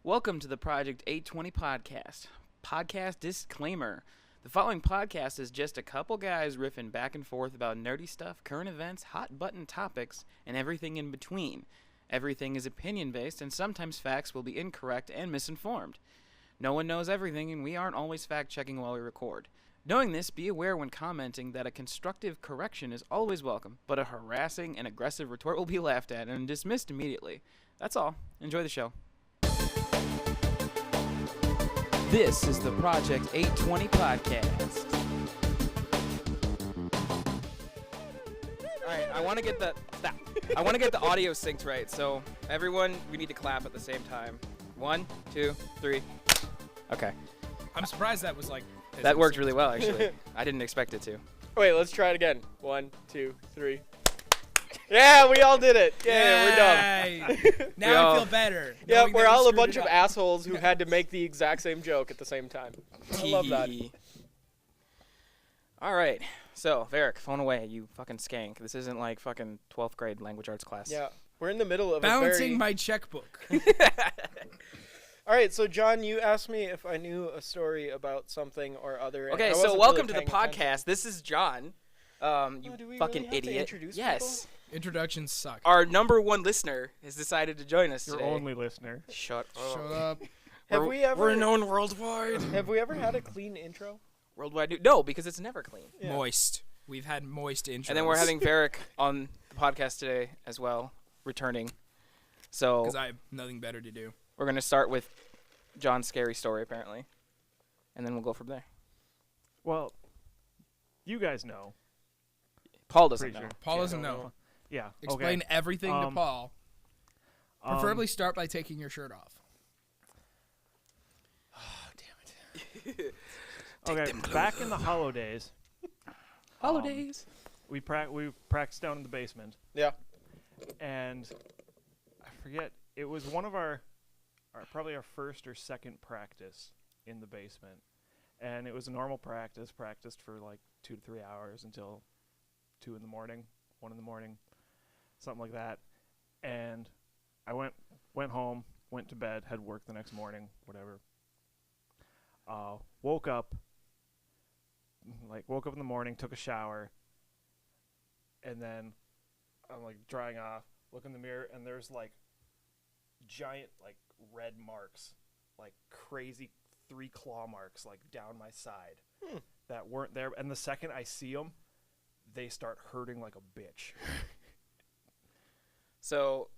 Welcome to the Project 820 podcast. Podcast disclaimer. The following podcast is just a couple guys riffing back and forth about nerdy stuff, current events, hot button topics, and everything in between. Everything is opinion-based, and sometimes facts will be incorrect and misinformed. No one knows everything, and we aren't always fact-checking while we record. Knowing this, be aware when commenting that a constructive correction is always welcome, but a harassing and aggressive retort will be laughed at and dismissed immediately. That's all. Enjoy the show. This is the Project 820 podcast. All right, I want to get the audio synced right. So everyone, we need to clap at the same time. 1, 2, 3. Okay. I'm surprised that was like. That worked really well, actually. I didn't expect it to. Wait, let's try it again. 1, 2, 3. Yeah, we all did it. Yeah, we're done. Now I feel better. Yeah, we're all a bunch of assholes who had to make the exact same joke at the same time. I love that. All right. So, Varrick, phone away, you fucking skank. This isn't like fucking 12th grade language arts class. Yeah, we're in the middle of balancing my checkbook. All right, so John, you asked me if I knew a story about something or other. Okay, so welcome to the podcast. This is John. You fucking really idiot. Yes. People? Introductions suck. Our number one listener has decided to join us today. Your only listener. Shut up. We're known worldwide. Have we ever had a clean intro? Worldwide? No, because it's never clean. Yeah. Moist. We've had moist intros. And then we're having Varrick on the podcast today as well, returning. So because I have nothing better to do. We're going to start with John's scary story, apparently. And then we'll go from there. Well, you guys know. Paul doesn't know. Sure. Paul doesn't know. Yeah. Explain everything to Paul. Preferably Um, start by taking your shirt off. Oh, damn it. Okay, back in the holidays. Holidays. We practiced down in the basement. Yeah. And I forget, it was one of our probably our first or second practice in the basement. And it was a normal practice, practiced for like 2 to 3 hours until 2 in the morning, 1 in the morning, something like that. And I went home, went to bed, had work the next morning, whatever. Woke up in the morning, took a shower, and then I'm like drying off, look in the mirror, and there's like giant like red marks, like crazy 3 claw marks like down my side that weren't there. And the second I see them, they start hurting like a bitch. So,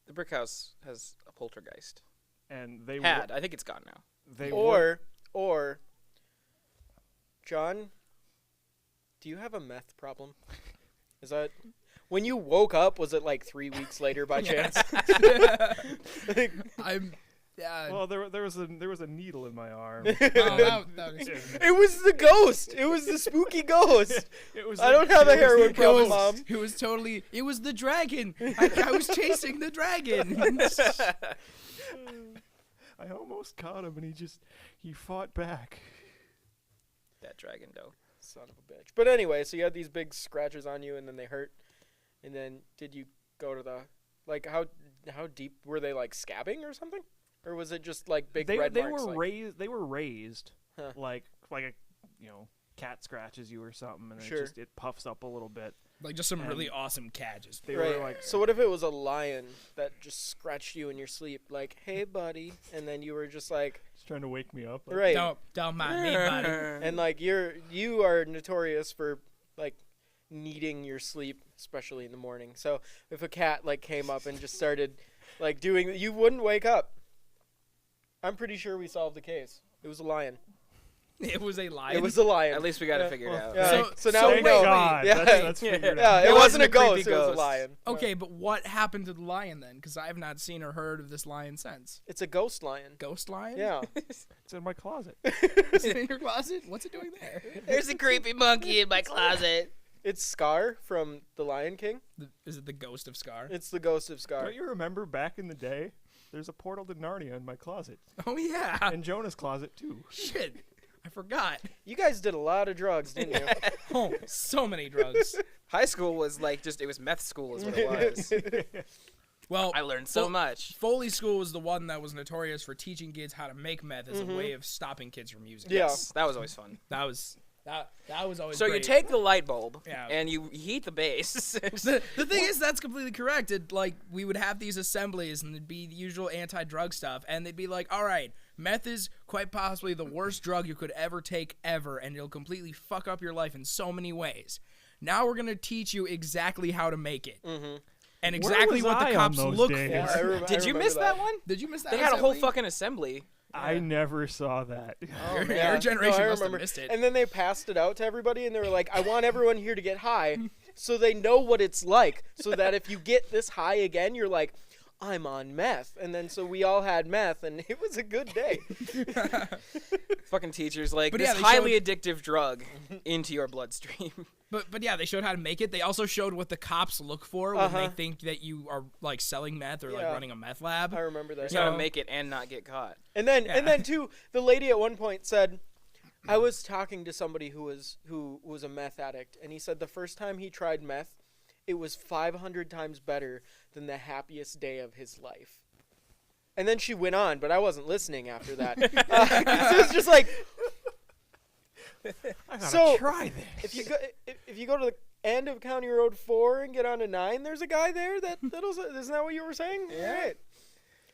the brick house has a poltergeist. And they I think it's gone now. Or, John, do you have a meth problem? Is that when you woke up? Was it like 3 weeks later by chance? Well, there was a needle in my arm. That was It was the ghost. It was the spooky ghost. I don't like- have a heroin problem, Mom. It was the dragon. I was chasing the dragon. I almost caught him, and he fought back. That dragon, though. Son of a bitch. But anyway, so you had these big scratches on you, and then they hurt. And then did you go to the, like, how deep were they, like, scabbing or something? Or was it just like big red marks? They were raised, Huh. like a cat scratches you or something, and Sure. it puffs up a little bit. Like just some really awesome cat. Just They Right. were like, So what if it was a lion that just scratched you in your sleep, like, "Hey, buddy," and then you were just like, just trying to wake me up. Like, right? don't mind me, buddy. And like you are notorious for like needing your sleep, especially in the morning. So if a cat like came up and just started like doing, you wouldn't wake up. I'm pretty sure we solved the case. It was a lion. It was a lion. It was a lion. At least we got it figured out. Yeah. So now we Thank know. God. Yeah. That's figured Yeah, out. it wasn't a creepy ghost. It was a ghost. lion. Okay, but what happened to the lion then? Because I have not seen or heard of this lion since. It's a ghost lion. Ghost lion? Yeah. It's in my closet. Is it in your closet? What's it doing there? There's a creepy monkey in my closet. It's Scar from The Lion King. Is it the ghost of Scar? It's the ghost of Scar. Don't you remember back in the day? There's a portal to Narnia in my closet, Oh yeah. and Jonah's closet too. Shit. I forgot. You guys did a lot of drugs, didn't you? Oh, so many drugs. High school was like it was meth school is what it was. Well, I learned so much. Foley School was the one that was notorious for teaching kids how to make meth as a way of stopping kids from using it. Yeah. Yes, that was always fun. That was always So great. you take the light bulb Yeah. and you heat the base. The thing is, that's completely correct. We would have these assemblies, and it'd be the usual anti-drug stuff, and they'd be like, all right, meth is quite possibly the worst drug you could ever take ever, and it'll completely fuck up your life in so many ways. Now we're going to teach you exactly how to make it. Mm-hmm. And exactly Where was what the I on cops those look days? for. Yeah, I Did you remember miss that one? Did you miss that They had a whole assembly? fucking assembly. I never saw that. Oh, Your man. generation I must have remember. missed it. And then they passed it out to everybody, and they were like, I want everyone here to get high so they know what it's like, so that if you get this high again, you're like, I'm on meth. And then so we all had meth, and it was a good day. Fucking teachers like But this yeah, they highly addictive drug into your bloodstream. But yeah, they showed how to make it. They also showed what the cops look for when they Uh-huh. think that you are like selling meth or like Yeah. running a meth lab. I remember that. You gotta Yeah. make it and not get caught. And then too, the lady at one point said, I was talking to somebody who was a meth addict, and he said the first time he tried meth, it was 500 times better than the happiest day of his life. And then she went on, but I wasn't listening after that. 'Cause it was just like, I gotta So- try this. if you go to the end of County Road 4 and get onto 9, there's a guy there isn't that what you were saying? Yeah.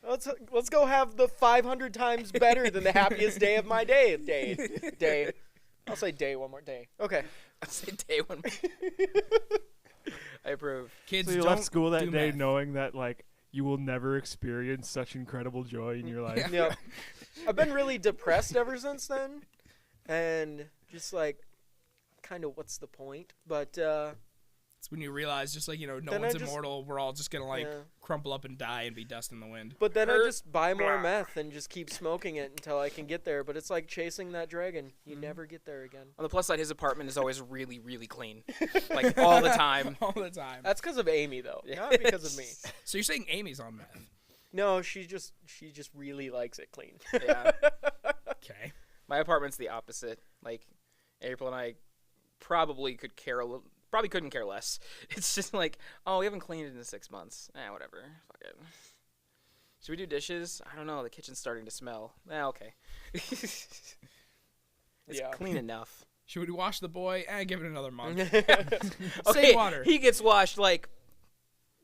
All right. Let's go have the 500 times better than the happiest day of my day. I'll say day one more day. Okay. I say day one. I approve. Kids So you don't left school that do day meth. knowing that like you will never experience such incredible joy in your life. Yep. I've been really depressed ever since then, and just like, kind of what's the point? But It's when you realize, just like, no Then one's I just- immortal. We're all just gonna like Yeah. crumple up and die and be dust in the wind. But then I just buy more meth and just keep smoking it until I can get there. But it's like chasing that dragon. You never get there again. On the plus side, his apartment is always really, really clean, like all the time. All the time. That's because of Amy, though, not because of me. So you're saying Amy's on meth? No, she just really likes it clean. Yeah, Okay. my apartment's the opposite. Like April and I probably couldn't care less. It's just like, oh, we haven't cleaned it in 6 months. Whatever. Fuck it. Should we do dishes? I don't know. The kitchen's starting to smell. Okay. It's Yeah. clean enough. Should we wash the boy? Give it another month. Okay, Save water. he gets washed like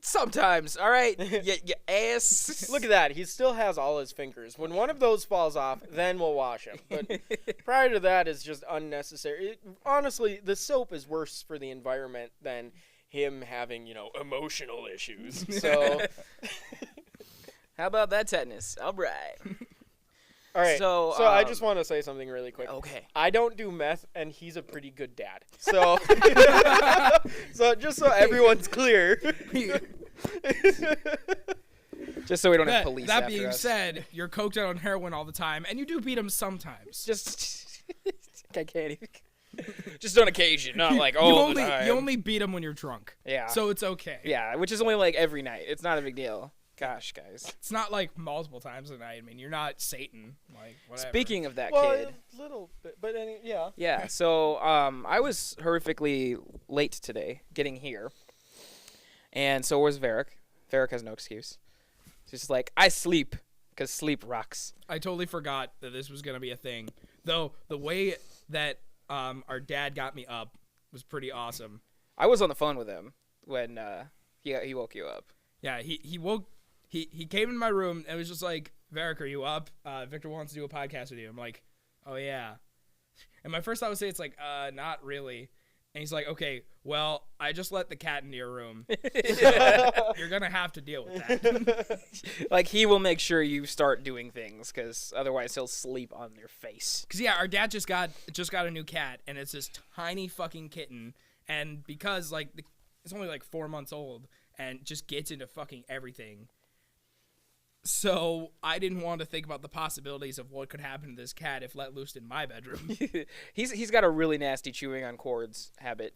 sometimes. All right, you ass. Look at that. He still has all his fingers. When one of those falls off, then we'll wash him. But prior to that is just unnecessary. Honestly, the soap is worse for the environment than him having, emotional issues. So, How about that tetanus? All right. all right. So, I just want to say something really quick. Okay. I don't do meth, and he's a pretty good dad. So, so just so everyone's clear. Just so we don't have police that after being us. said, you're coked out on heroin all the time, and you do beat him sometimes. Just I can't even. Just on occasion, not like all the time. You only beat him when you're drunk. Yeah. So it's okay. Yeah, which is only like every night. It's not a big deal. Gosh, guys. It's not like multiple times a night. I mean, you're not Satan. Like, whatever. Speaking of that Well, kid. a little bit, but yeah. Yeah, so I was horrifically late today getting here. And so was Varrick. Varrick has no excuse. He's just like, I sleep, because sleep rocks. I totally forgot that this was going to be a thing. Though, the way that our dad got me up was pretty awesome. I was on the phone with him when he woke you up. Yeah, he came in my room and was just like, Varrick, are you up? Victor wants to do a podcast with you. I'm like, oh, yeah. And my first thought was say, it's like, not really. And he's like, okay, well, I just let the cat into your room. So you're going to have to deal with that. Like, he will make sure you start doing things, because otherwise he'll sleep on your face. Because, yeah, our dad just got a new cat, and it's this tiny fucking kitten. And because, like, it's only, like, 4 months old and just gets into fucking everything. So I didn't want to think about the possibilities of what could happen to this cat if let loose in my bedroom. He's got a really nasty chewing on cords habit.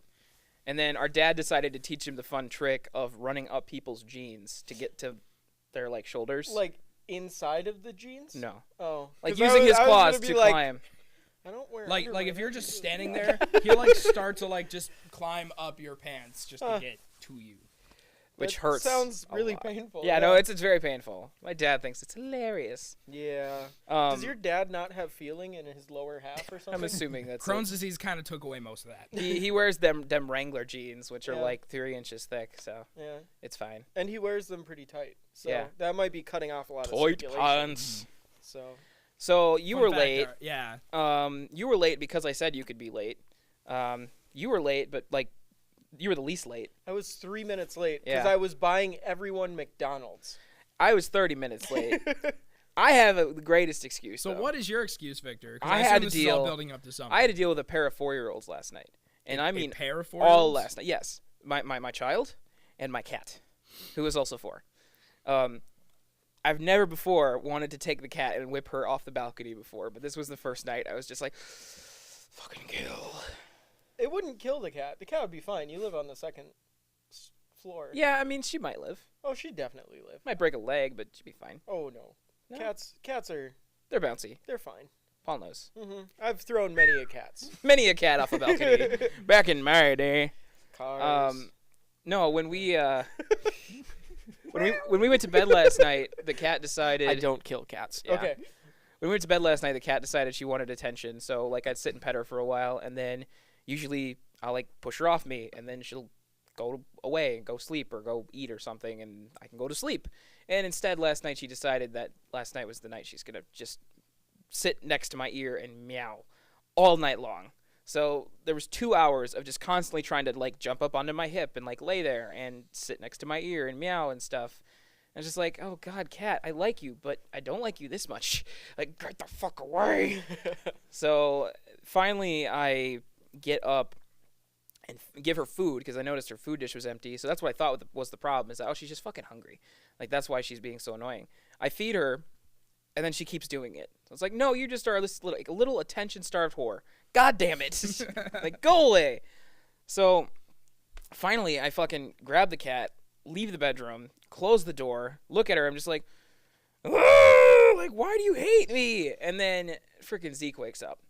And then our dad decided to teach him the fun trick of running up people's jeans to get to their, like, shoulders. Like inside of the jeans? No. Oh. Like 'Cause I using was- his I was claws gonna to be like, climb. I don't wear like underwear. if you're just standing there, he'll like start to like just climb up your pants just to get to you. which That hurts. Sounds a really lot. painful. Yeah, no, it's very painful. My dad thinks it's hilarious. Yeah. Does your dad not have feeling in his lower half or something? I'm assuming that's Crohn's disease kind of took away most of that. he wears them Wrangler jeans, which are Yeah. like 3 inches thick, so Yeah. it's fine. And he wears them pretty tight. So Yeah. that might be cutting off a lot of Tight circulation. pants. So So you Fun were fact, late. yeah. You were late because I said you could be late. You were late, but like you were the least late. I was 3 minutes late because Yeah. I was buying everyone McDonald's. I was 30 minutes late. I have the greatest excuse. So though. what is your excuse, Victor? 'Cause I assume had to this is all deal- building up to something. I had to deal with a pair of 4-year-olds last night, and I mean a pair of all 4-year-olds? last night. Yes, my child and my cat, who is also 4. I've never before wanted to take the cat and whip her off the balcony before, but this was the first night. I was just like, fucking kill. It wouldn't kill the cat. The cat would be fine. You live on the second floor. Yeah, I mean she might live. Oh, she'd definitely live. Might break a leg, but she'd be fine. Oh no. No. Cats are They're bouncy. they're fine. Paul knows. I've thrown many a cats. Many a cat off a balcony back in my day. Cars. No, when we when we went to bed last night, the cat decided. I don't kill cats. Yeah. Okay. When we went to bed last night, the cat decided she wanted attention. So like I'd sit and pet her for a while, and then usually I'll like push her off me, and then she'll go away and go sleep or go eat or something, and I can go to sleep. And instead, last night she decided that last night was the night she's gonna just sit next to my ear and meow all night long. So there was 2 hours of just constantly trying to like jump up onto my hip and like lay there and sit next to my ear and meow and stuff. I was just like, oh God, cat, I like you, but I don't like you this much. Like, get the fuck away. So finally I get up and give her food because I noticed her food dish was empty. So that's what I thought was the problem, is that, oh, she's just fucking hungry. Like, that's why she's being so annoying. I feed her, and then she keeps doing it. So it's like, no, you just are this little, like, a little attention-starved whore. God damn it. Like, go away. So finally I fucking grab the cat, leave the bedroom, close the door, look at her. I'm just like, "Ah, like, why do you hate me?" And then freaking Zeke wakes up.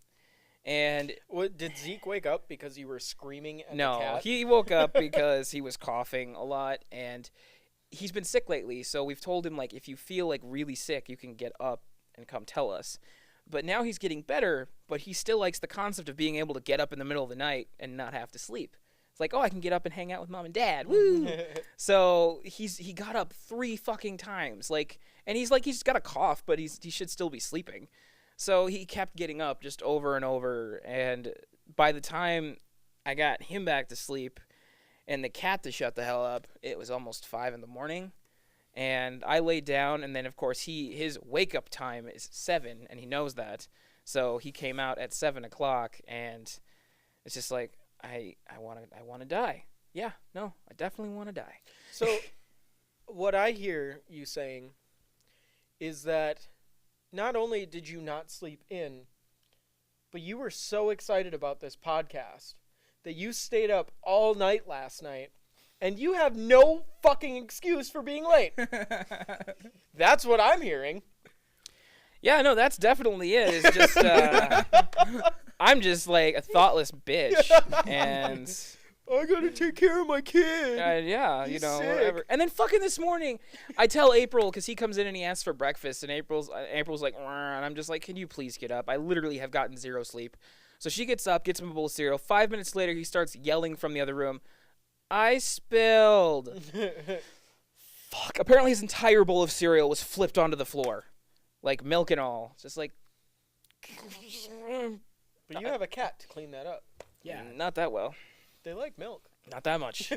And What, did Zeke wake up because you were screaming at the no, cat? he woke up because he was coughing a lot, and he's been sick lately. So we've told him, like, if you feel like really sick, you can get up and come tell us. But now he's getting better, but he still likes the concept of being able to get up in the middle of the night and not have to sleep. It's like, oh, I can get up and hang out with mom and dad. Woo! So he got up 3 fucking times, like, and he's got a cough, but he should still be sleeping. So he kept getting up just over and over, and by the time I got him back to sleep and the cat to shut the hell up, it was almost 5 in the morning. And I laid down, and then of course his wake up time is 7, and he knows that. So he came out at 7 o'clock, and it's just like, I want to die. Yeah, no, I definitely want to die. So, what I hear you saying is that not only did you not sleep in, but you were so excited about this podcast that you stayed up all night last night, and you have no fucking excuse for being late. That's what I'm hearing. Yeah, no, that's definitely it. It's just, I'm just like a thoughtless bitch, and I gotta take care of my kid. yeah, He's whatever. And then fucking this morning, I tell April, because he comes in and he asks for breakfast, and April's like, "Rrr," and I'm just like, can you please get up? I literally have gotten 0 sleep. So she gets up, gets him a bowl of cereal. 5 minutes later, he starts yelling from the other room, I spilled. Fuck. Apparently his entire bowl of cereal was flipped onto the floor. Like, milk and all. It's just like... But you have a cat to clean that up. Yeah. Not that well. They like milk. Not that much.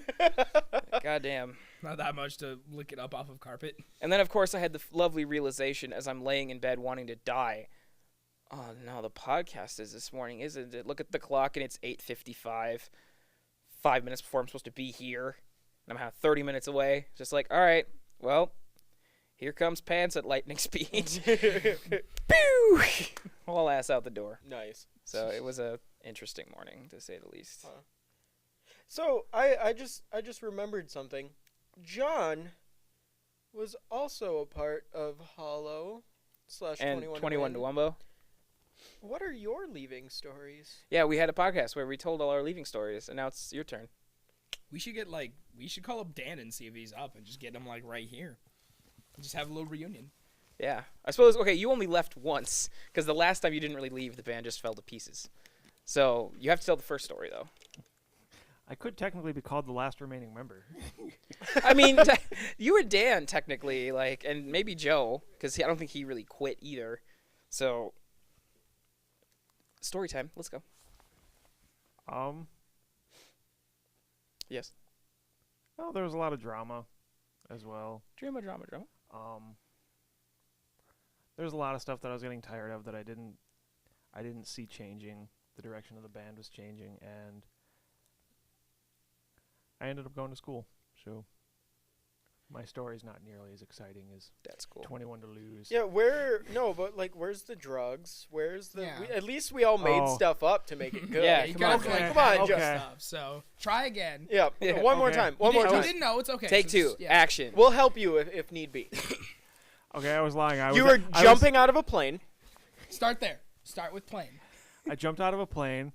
Goddamn. Not that much to lick it up off of carpet. And then, of course, I had the lovely realization as I'm laying in bed wanting to die. Oh, no, the podcast is this morning, isn't it? Look at the clock, and it's 8:55. 5 minutes before I'm supposed to be here. And I'm 30 minutes away. Just like, all right, well, here comes pants at lightning speed. Pew! All ass out the door. Nice. So it was a interesting morning, to say the least. Huh. So I just remembered something. John was also a part of Hollow / And 21 to Wumbo. What are your leaving stories? Yeah, we had a podcast where we told all our leaving stories, and now it's your turn. We should call up Dan and see if he's up and just get him like right here. Just have a little reunion. Yeah. I suppose, okay, you only left once, because the last time you didn't really leave, the band just fell to pieces. So you have to tell the first story, though. I could technically be called the last remaining member. I mean, you and Dan, technically, like, and maybe Joe, because I don't think he really quit either. So, story time. Let's go. Yes. Well, there was a lot of drama as well. Drama. There's a lot of stuff that I was getting tired of that I didn't see changing. The direction of the band was changing, and I ended up going to school. So my story's not nearly as exciting as That's cool. 21 to Lose. Yeah, but like, where's the drugs? Where's the? Yeah. At least we all made Oh. stuff up to make it good. Yeah, You come guys on. like Come on, okay. Joe. stuff. So try again. Yeah, Yeah. one more Okay. time. One more You time. didn't know. It's okay. Take So two. just- yeah. Action. We'll help you if need be. Okay, I was lying. You were jumping out of a plane. Start there. Start with plane. I jumped out of a plane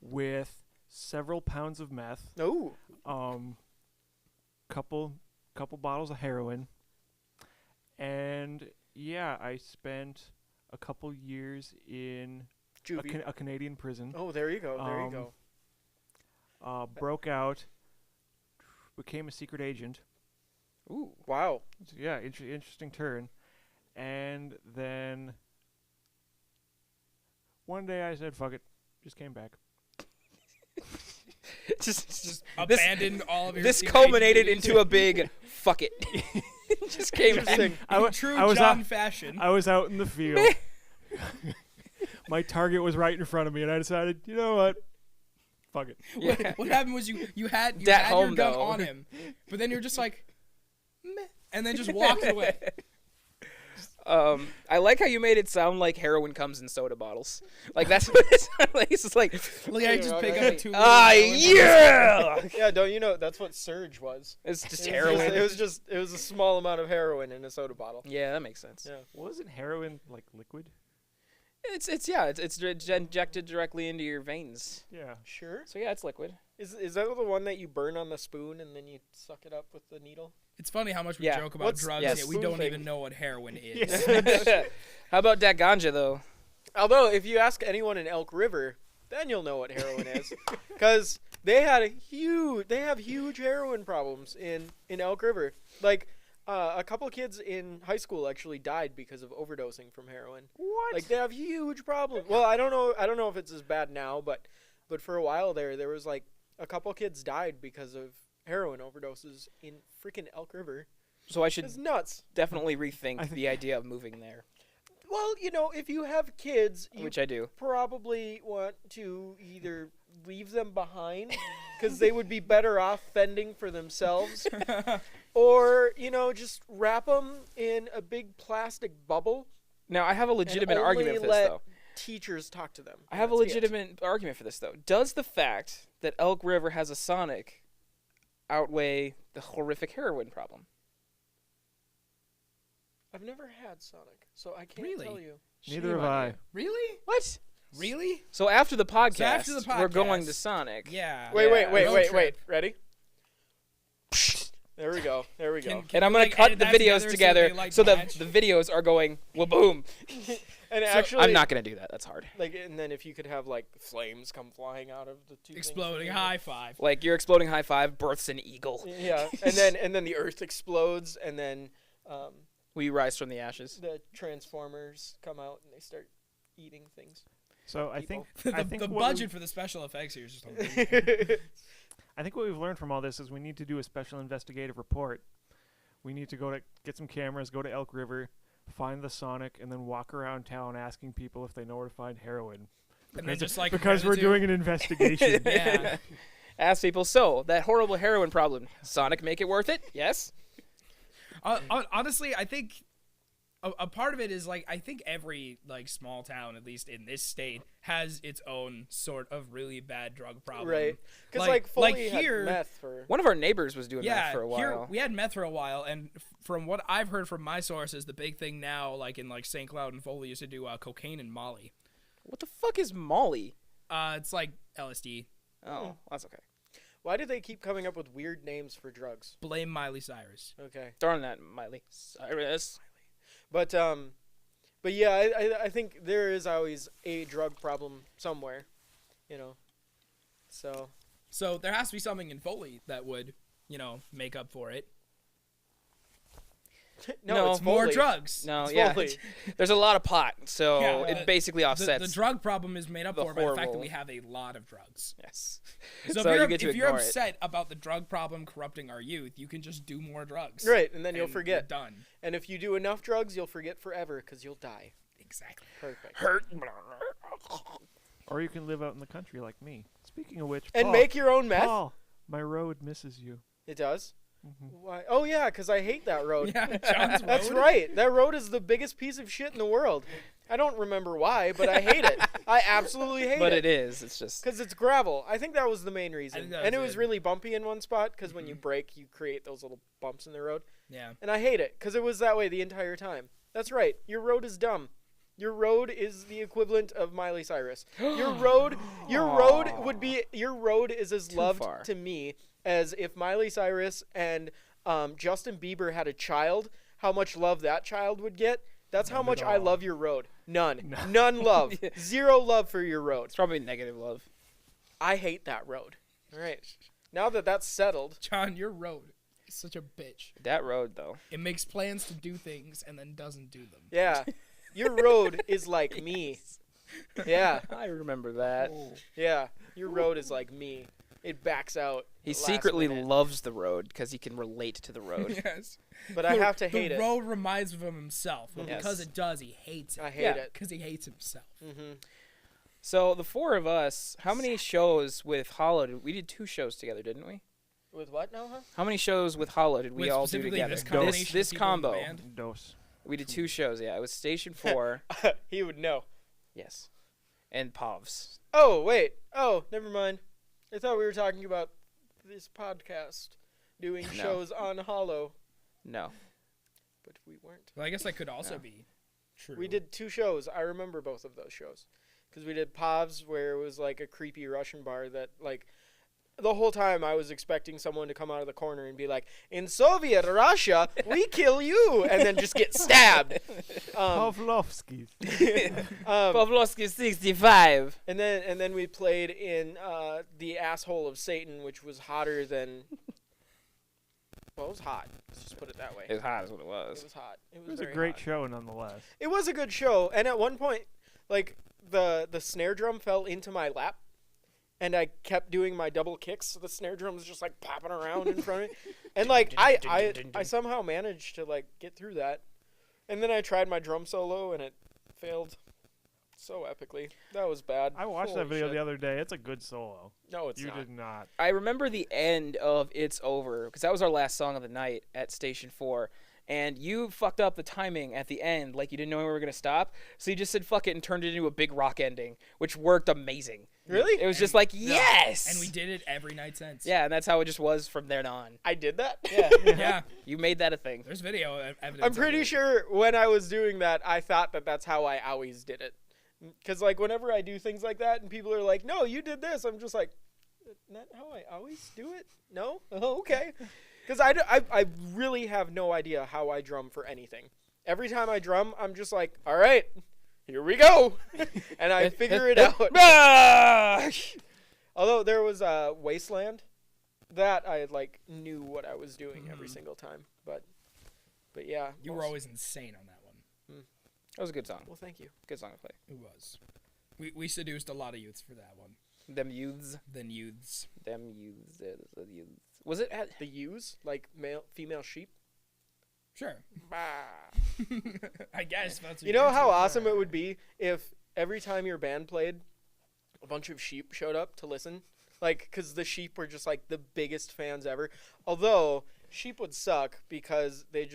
with several pounds of meth, Oh, couple bottles of heroin, and yeah, I spent a couple years in juvie. a Canadian prison. Oh, there you go. There you go. Broke out, became a secret agent. Ooh. Wow. So, yeah, interesting turn. And then one day I said, "Fuck it," just came back. Just Abandoned all of your. this secret culminated agent into a big fuck it. Just came Interesting. back. I in wa- true I was John out- fashion. I was out in the field. My target was right in front of me, and I decided, you know what? Fuck it. Yeah. What happened was you had At your home, gun though. on him, but then you're just like, meh, and then just walked away. I like how you made it sound like heroin comes in soda bottles. Like that's what it sounded like. It's just like, Like I just pick up 2 yeah. Yeah, don't you know that's what Surge was? It's just It heroin. was a small amount of heroin in a soda bottle. Yeah, that makes sense. Yeah. Wasn't heroin like liquid? It's injected directly into your veins. Yeah. Sure. So yeah, it's liquid. Is that the one that you burn on the spoon and then you suck it up with the needle? It's funny how much we Yeah. joke about What's- drugs, yes. yet we spoon don't thing? even know what heroin is. How about that ganja though? Although, if you ask anyone in Elk River, then you'll know what heroin is, because they have huge heroin problems in Elk River. Like, a couple kids in high school actually died because of overdosing from heroin. What? Like, they have huge problems. Well, I don't know if it's as bad now, but for a while there was like a couple kids died because of heroin overdoses in freaking Elk River. So I should It's nuts. definitely rethink I think- the idea of moving there, Well, if you have kids, you which I do. probably want to either leave them behind because they would be better off fending for themselves, or just wrap them in a big plastic bubble. Now I have a legitimate and argument only for this let though. Teachers talk to them. I have a That's it. legitimate argument for this though. Does the fact that Elk River has a Sonic outweigh the horrific heroin problem? I've never had Sonic, so I can't Really? tell you. Neither Shame have on I. you. Really? What? Really? So after the podcast, after the we're going podcast- to Sonic. Yeah. Wait, Yeah, wait. road Ready? There we go. There we go. Can And I'm we, gonna like, cut edit the that videos together they, like, so the match? videos are going waboom. And So- actually, I'm not gonna do that. That's hard. and then if you could have like flames come flying out of the two things Exploding together. high five. Like your exploding high five births an eagle. Yeah, and then the Earth explodes, and then We rise from the ashes. the Transformers come out and they start eating things. So I People. think I think the what budget for the special effects here is just unbelievable. I think what we've learned from all this is we need to do a special investigative report. We need to go to get some cameras, go to Elk River, find the Sonic, and then walk around town asking people if they know where to find heroin. And then just like Because we're compare the doing an investigation. Yeah. Ask people. So that horrible heroin problem. Sonic make it worth it? Yes. Honestly, I think a part of it is like I think every like small town, at least in this state, has its own sort of really bad drug problem. Right. Because Like- Foley like had here- meth for. One of our neighbors was doing Yeah, that for a here while. we had meth for a while, and from what I've heard from my sources, the big thing now, like in like St. Cloud and Foley, used to do cocaine and Molly. What the fuck is Molly? It's like LSD. Oh, that's okay. Why do they keep coming up with weird names for drugs? Blame Miley Cyrus. Okay. Darn that, Miley Cyrus. But yeah, I think there is always a drug problem somewhere, you know. So there has to be something in Foley that would, make up for it. no, it's more Foley. drugs. No, It's yeah. Foley. There's a lot of pot, so Yeah, it basically offsets. The drug problem is made up the for by the fact that horrible- we have a lot of drugs. Yes. So, So you if get to you're ignore it. upset about the drug problem corrupting our youth, you can just do more drugs. Right, and then you'll and forget. you're done. And if you do enough drugs, you'll forget forever because you'll die. Exactly. Perfect. Hurt. Or you can live out in the country like me. Speaking of which, And Paul, make your own meth. Paul, my road misses you. It does. Mhm. Why? Oh yeah, because I hate that road. Yeah, John's That's road. right. That road is the biggest piece of shit in the world. I don't remember why, but I hate it. I absolutely hate But it. it is. It's just. Because it's gravel. I think that was the main I reason. think that And it was was it. really bumpy in one spot because when you brake, you create those little bumps in the road. Yeah. And I hate it because it was that way the entire time. That's right. Your road is dumb. Your road is the equivalent of Miley Cyrus. Your road is as Too loved far. to me as if Miley Cyrus and Justin Bieber had a child. How much love that child would get. That's how None much at I all. love your road. None. No. None love. Yeah. Zero love for your road. It's probably negative love. I hate that road. All right. Now that that's settled, John, your road is such a bitch. That road, though. It makes plans to do things and then doesn't do them. yeah, your road is like me. Yeah, I remember that. yeah, your road is like me. It backs out. He at last secretly minute. loves the road because he can relate to the road. Yes. But I have to hate the it. road reminds him of himself. But Yes. because it does, he hates it. I hate Yeah. it. Because he hates himself. Mm-hmm. So the four of us, how many shows with Hollow did we did 2 shows together, didn't we? With what now, huh? How many shows with Hollow did we With all do specifically together? this combination of This people in the combo. band? Dose. We did 2 shows. Yeah, it was Station 4. He would know. Yes, and Povs. Oh wait. Oh, never mind. I thought we were talking about this podcast doing No. shows on Hollow, No, but we weren't. Well, I guess that could also Yeah. be true. We did 2 shows. I remember both of those shows. Because we did Povs, where it was like a creepy Russian bar that, like, the whole time I was expecting someone to come out of the corner and be like, in Soviet Russia, we kill you, and then just get stabbed. Pavlovsky's. Pavlovsky 65. And then we played in the Asshole of Satan, which was hotter than... Well, it was hot. Let's just put it that way. It was hot, is what it It was. was hot. It was a very great hot. show nonetheless. It was a good show, and at one point, like, the snare drum fell into my lap, and I kept doing my double kicks, so the snare drum was just, like, popping around in front of me. And, like, I somehow managed to, like, get through that. And then I tried my drum solo, and it failed so epically. That was bad. I watched Holy that video shit. the other day. It's a good solo. No, it's You not. did not. I remember the end of It's Over, because that was our last song of the night at Station 4. And you fucked up the timing at the end, like you didn't know when we were going to stop. So you just said fuck it and turned it into a big rock ending, which worked amazing. Really? It was just like, yes! And we did it every night since. Yeah, and that's how it just was from then on. I did that? Yeah. Yeah. You made that a thing. There's video evidence. I'm of pretty it. sure when I was doing that, I thought that that's how I always did it. Because, like, whenever I do things like that and people are like, no, you did this, I'm just like, isn't that how I always do it? No? Oh, okay. Because I really have no idea how I drum for anything. Every time I drum, I'm just like, all right, here we go. And I figure it out. Although there was Wasteland that I, like, knew what I was doing every single time. But yeah. You were always insane on that one. That was a good song. Well, thank you. Good song to play. It was. We seduced a lot of youths for that one. Them youths. Then youths. Them youths. The youths. Was it at... The ewes, like female sheep. Sure. Bah. I guess that's what You know you're how into. awesome it would be if every time your band played, a bunch of sheep showed up to listen? Like, because the sheep were just, like, the biggest fans ever. Although, sheep would suck because they're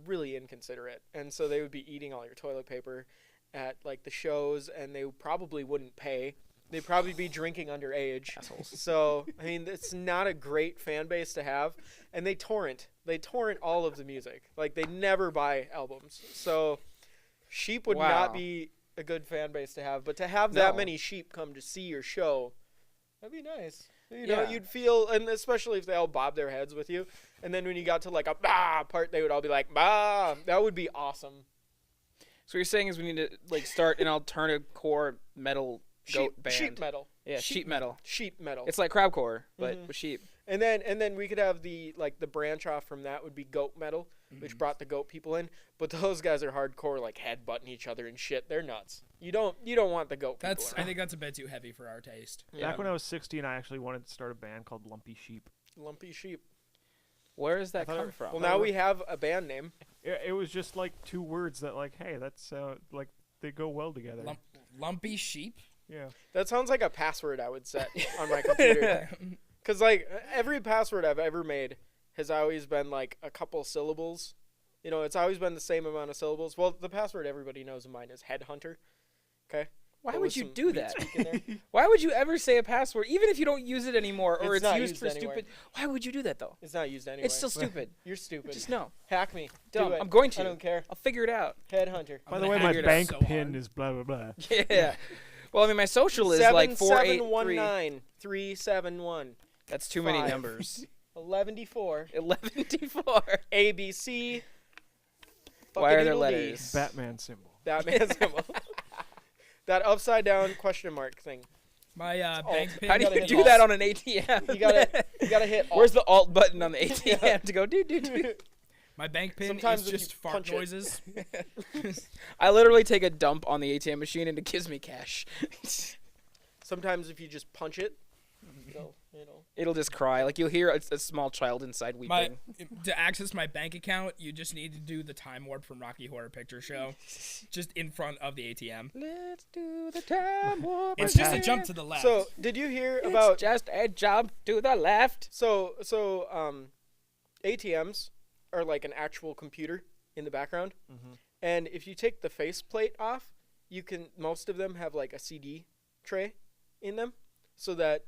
really inconsiderate. And so they would be eating all your toilet paper at, like, the shows, and they probably wouldn't pay. They'd probably be drinking underage. Assholes. So, I mean, it's not a great fan base to have. And they torrent all of the music. Like, they never buy albums. So, sheep would Wow. not be a good fan base to have. But to have that No. many sheep come to see your show, that'd be nice. You know, Yeah. you'd feel, and especially if they all bob their heads with you, and then when you got to like a bah part, they would all be like bah. That would be awesome. So what you're saying is we need to like start an alternative core metal goat band. Sheep metal. Yeah, sheep metal. Sheep metal. It's like crowdcore, but Mhm. with sheep. And then we could have the branch off from that would be goat metal, which brought the goat people in. But those guys are hardcore, like headbutting each other and shit. They're nuts. You don't want the goat people. I think that's a bit too heavy for our taste. Yeah. Back when I was 16, I actually wanted to start a band called Lumpy Sheep. Lumpy sheep. Where does that thought come it- from? Well, now we have a band name. It was just like two words that like, hey, that's like they go well together. Lumpy sheep. Yeah. That sounds like a password I would set on my computer. Because like every password I've ever made has always been like a couple syllables. You know, it's always been the same amount of syllables. Well, the password everybody knows of mine is headhunter. Okay. Why But would with you some do meat that? speak in there. Why would you ever say a password, even if you don't use it anymore, or It's it's not used used for anywhere. stupid? Why would you do that though? It's not used anyway. It's still stupid. You're stupid. Just no. Hack me. Dumb. Do it. I'm going to. I don't care. I'll figure it out. Headhunter. By I'm the gonna way, my figure it out bank so pin hard. is blah blah blah. Yeah. Well, I mean, my social is like 483. 771 That's too many 5. numbers. 11D4 11D4. ABC. Why are there fucking-doodle-dee. letters? Batman symbol. Batman symbol. That upside down question mark thing. My Alt. bank pin. How do gotta you hit do alt. that on an ATM? You gotta hit. Where's alt. the alt button on the ATM to go do do do? My bank pin Sometimes is if you just fart punch it. noises. I literally take a dump on the ATM machine and it gives me cash. Sometimes if you just punch it, it'll. It'll just cry. Like you'll hear a small child inside My weeping. to access my bank account, you just need to do the time warp from Rocky Horror Picture Show, just in front of the ATM. Let's do the time warp. It's just a again. jump to the left. So did you hear It's about just a jump to the left. ATMs are like an actual computer in the background, Mm-hmm. and if you take the faceplate off, most of them have like a CD tray in them, so that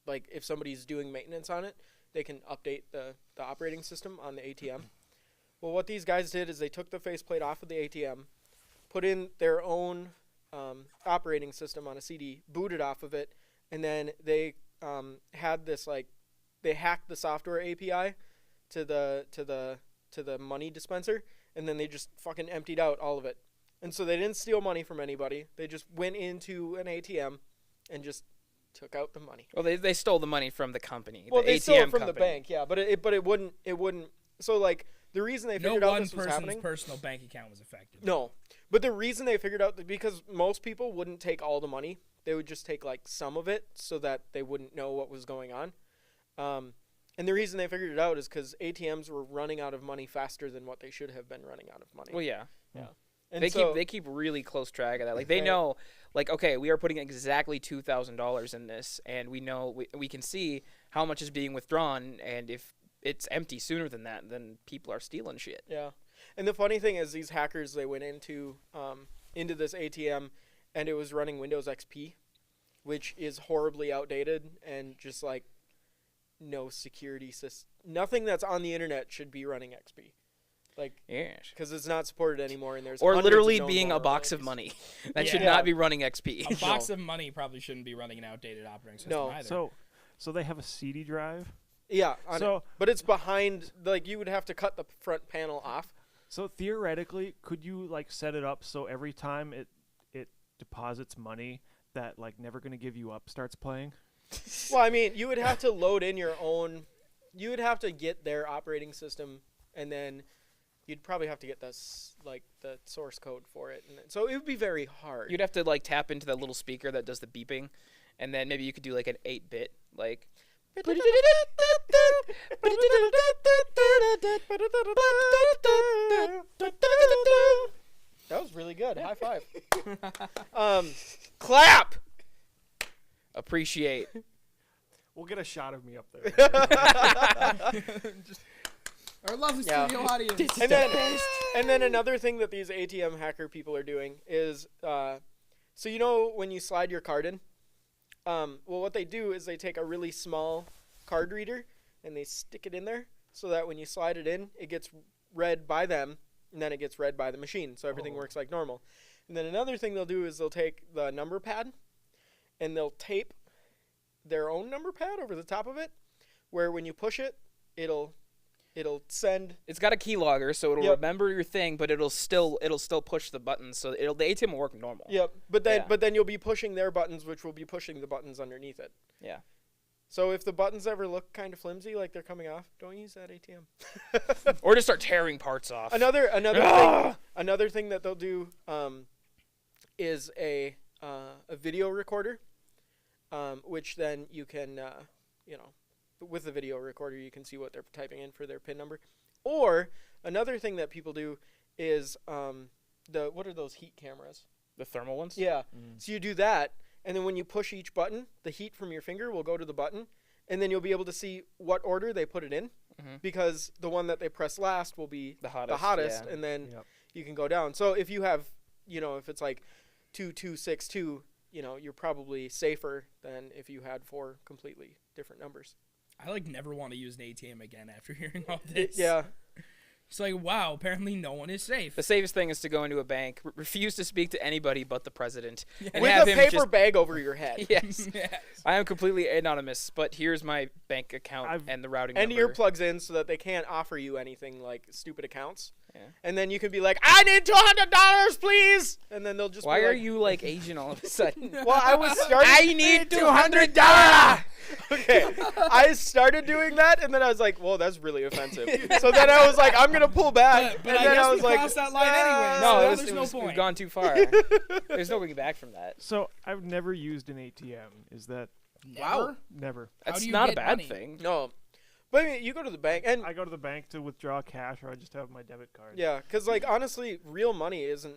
like if somebody's doing maintenance on it, they can update the operating system on the ATM. Well, what these guys did is they took the faceplate off of the ATM, put in their own operating system on a CD, booted off of it, and then they had this like they hacked the software API to the money dispenser, and then they just fucking emptied out all of it. And so they didn't steal money from anybody. They just went into an ATM and just took out the money. Well, they stole the money from the company. Well, the they ATM stole it from company. the bank, yeah, but it wouldn't. So like the reason they no figured out one this was person's happening. personal bank account was affected. No, but the reason they figured out that because most people wouldn't take all the money, they would just take like some of it so that they wouldn't know what was going on. And the reason they figured it out is because ATMs were running out of money faster than what they should have been running out of money. Well, yeah. And They keep really close track of that. Like they Right. know, like okay, we are putting exactly $2,000 in this, and we know we can see how much is being withdrawn, and if it's empty sooner than that, then people are stealing shit. Yeah, and the funny thing is, these hackers, they went into this ATM, and it was running Windows XP, which is horribly outdated and just like no security system. Nothing that's on the internet should be running XP, like Yes. because it's not supported anymore. And there's Or hundreds literally known being a box of vulnerabilities. money. That Yeah. should Yeah. not be running XP. A box of money probably shouldn't be running an outdated operating system No. either. So they have a CD drive. Yeah, but it's behind. Like you would have to cut the front panel off. So theoretically, could you like set it up so every time it deposits money that like Never Gonna Give You Up starts playing? Well, I mean, you would have to load in your own. You would have to get their operating system, and then you'd probably have to get the source code for it, and so it would be very hard. You'd have to like tap into that little speaker that does the beeping, and then maybe you could do like an 8-bit like. That was really good. High five. Clap. Appreciate. We'll get a shot of me up there. Our lovely Yeah. studio audience. And then another thing that these ATM hacker people are doing is, so you know when you slide your card in, well, what they do is they take a really small card reader and they stick it in there so that when you slide it in, it gets read by them and then it gets read by the machine, so everything works like normal. And then another thing they'll do is they'll take the number pad and they'll tape their own number pad over the top of it, where when you push it, it'll send. It's got a keylogger, so it'll Yep. remember your thing, but it'll still push the buttons, so the ATM will work normal. Yep. But then Yeah. you'll be pushing their buttons, which will be pushing the buttons underneath it. Yeah. So if the buttons ever look kind of flimsy, like they're coming off, don't use that ATM. Or just start tearing parts off. Another thing that they'll do is a video recorder, which then you can with the video recorder you can see what they're typing in for their PIN number. Or another thing that people do is what are those heat cameras? The thermal ones? Yeah. So you do that, and then when you push each button, the heat from your finger will go to the button, and then you'll be able to see what order they put it in, because the one that they press last will be The hottest. Yeah. and then you can go down. So if you have, if it's like 2262, you're probably safer than if you had 4 completely different numbers. I never want to use an ATM again after hearing all this. Yeah. It's wow, apparently no one is safe. The safest thing is to go into a bank, refuse to speak to anybody but the president, and With have a him paper just bag over your head. Yes. Yes. I am completely anonymous, but here's my bank account and the routing And number. earplugs in so that they can't offer you anything like stupid accounts. Yeah. And then you can be like, I need $200, please. And then they'll just Why be are like, you Asian all of a sudden? Well, I was starting. I need $200. Okay. I started doing that, and then I was like, well, that's really offensive. So then I was like, I'm going to pull back. But and I then guess I was we like, crossed that line anyway. No, so it there's no was, point. we've gone too far. There's no going back from that. So I've never used an ATM. Is that Wow. never? How That's do you not a get bad money? thing. No. But I mean, you go to the bank, and I go to the bank to withdraw cash, or I just have my debit card. yeah, because honestly, real money isn't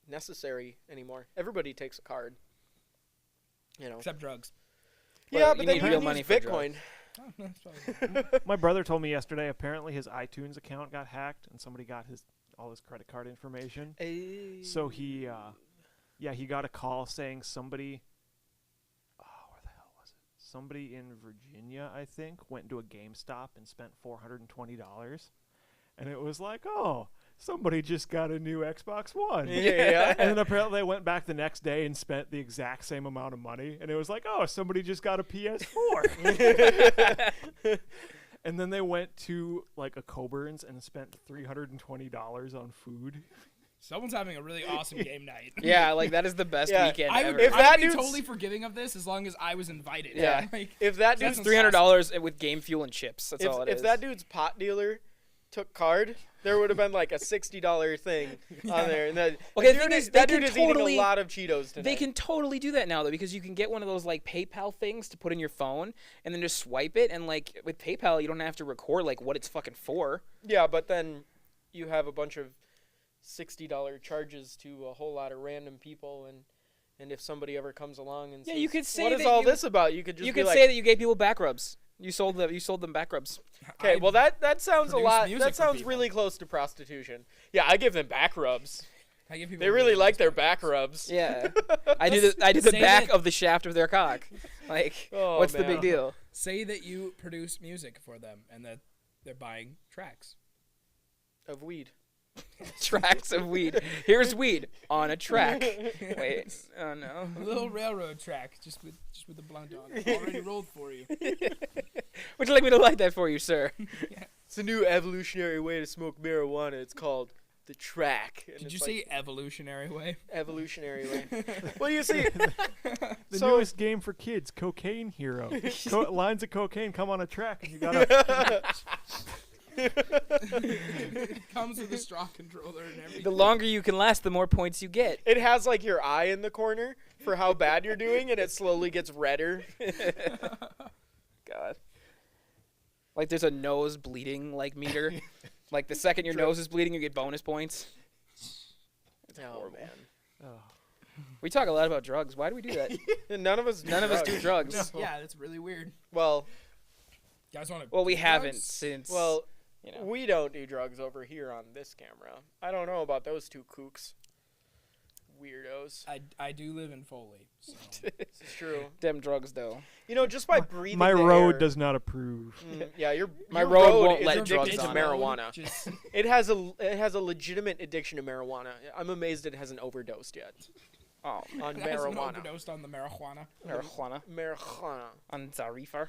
necessary anymore. Everybody takes a card. Except drugs. Yeah, Well, but you then need you real can money use for Bitcoin. Oh, that's probably My brother told me yesterday. Apparently, his iTunes account got hacked, and somebody got all his credit card information. So he got a call saying somebody. Where the hell was it? Somebody in Virginia, I think, went into a GameStop and spent $420, and it was like, oh, somebody just got a new Xbox One. Yeah. And then apparently they went back the next day and spent the exact same amount of money, and it was like, oh, somebody just got a PS4. And then they went to a Coburn's and spent $320 on food. Someone's having a really awesome game night. Yeah, that is the best Yeah. weekend I ever. would, If I that would be dude's- totally forgiving of this as long as I was invited. Yeah. If that That's dude's $300 with game fuel and chips. That's all it is. if that dude's pot dealer took card, there would have been a $60 thing on there. And that, Okay, the dude thing is, is, that they dude can is eating totally- a lot of Cheetos tonight. They can totally do that now, though, because you can get one of those PayPal things to put in your phone and then just swipe it. And with PayPal, you don't have to record what it's fucking for. Yeah, but then you have a bunch of $60 charges to a whole lot of random people, and if somebody ever comes along and Yeah, says, you could say what is that all you- this about? You could just You be could like, say that you gave people back rubs. You sold them back rubs. okay, well that sounds a produce lot. music That for sounds people. really close to prostitution. Yeah, I give them back rubs. I give people They really like their back. back rubs. Yeah, I do the Say back that- of the shaft of their cock. Oh, What's the man. big deal? Say that you produce music for them and that they're buying tracks. Of weed. Tracks of weed. Here's weed on a track. Wait, oh no. A little railroad track, just with the blunt on it, already rolled for you. Would you like me to light that for you, sir? It's a new evolutionary way to smoke marijuana. It's called the track. And Did it's you say evolutionary way? evolutionary way? Well, you see, The So- newest game for kids, Cocaine Hero. Lines of cocaine come on a track, and you gotta. It comes with a straw controller and everything. The longer you can last, the more points you get. it has your eye in the corner for how bad you're doing, and it slowly gets redder. God. There's a nose bleeding meter. The second your nose is bleeding, you get bonus points. It's Oh horrible. man. Oh. We talk a lot about drugs. Why do we do that? And none of us. None of us do drugs. Yeah, that's really weird. Well, Guys want to? Well, we haven't since. well, you know. we don't do drugs over here on this camera. I don't know about those two kooks. Weirdos. I do live in Foley, so This is true. Them drugs, though. Just by breathing My the road air- does not approve. Yeah, My your road won't is let addicted drugs to on. marijuana. Just It has a legitimate addiction to marijuana. I'm amazed it hasn't overdosed yet. Oh, on Hasn't marijuana. overdosed on the marijuana. Marijuana. On Zarifa.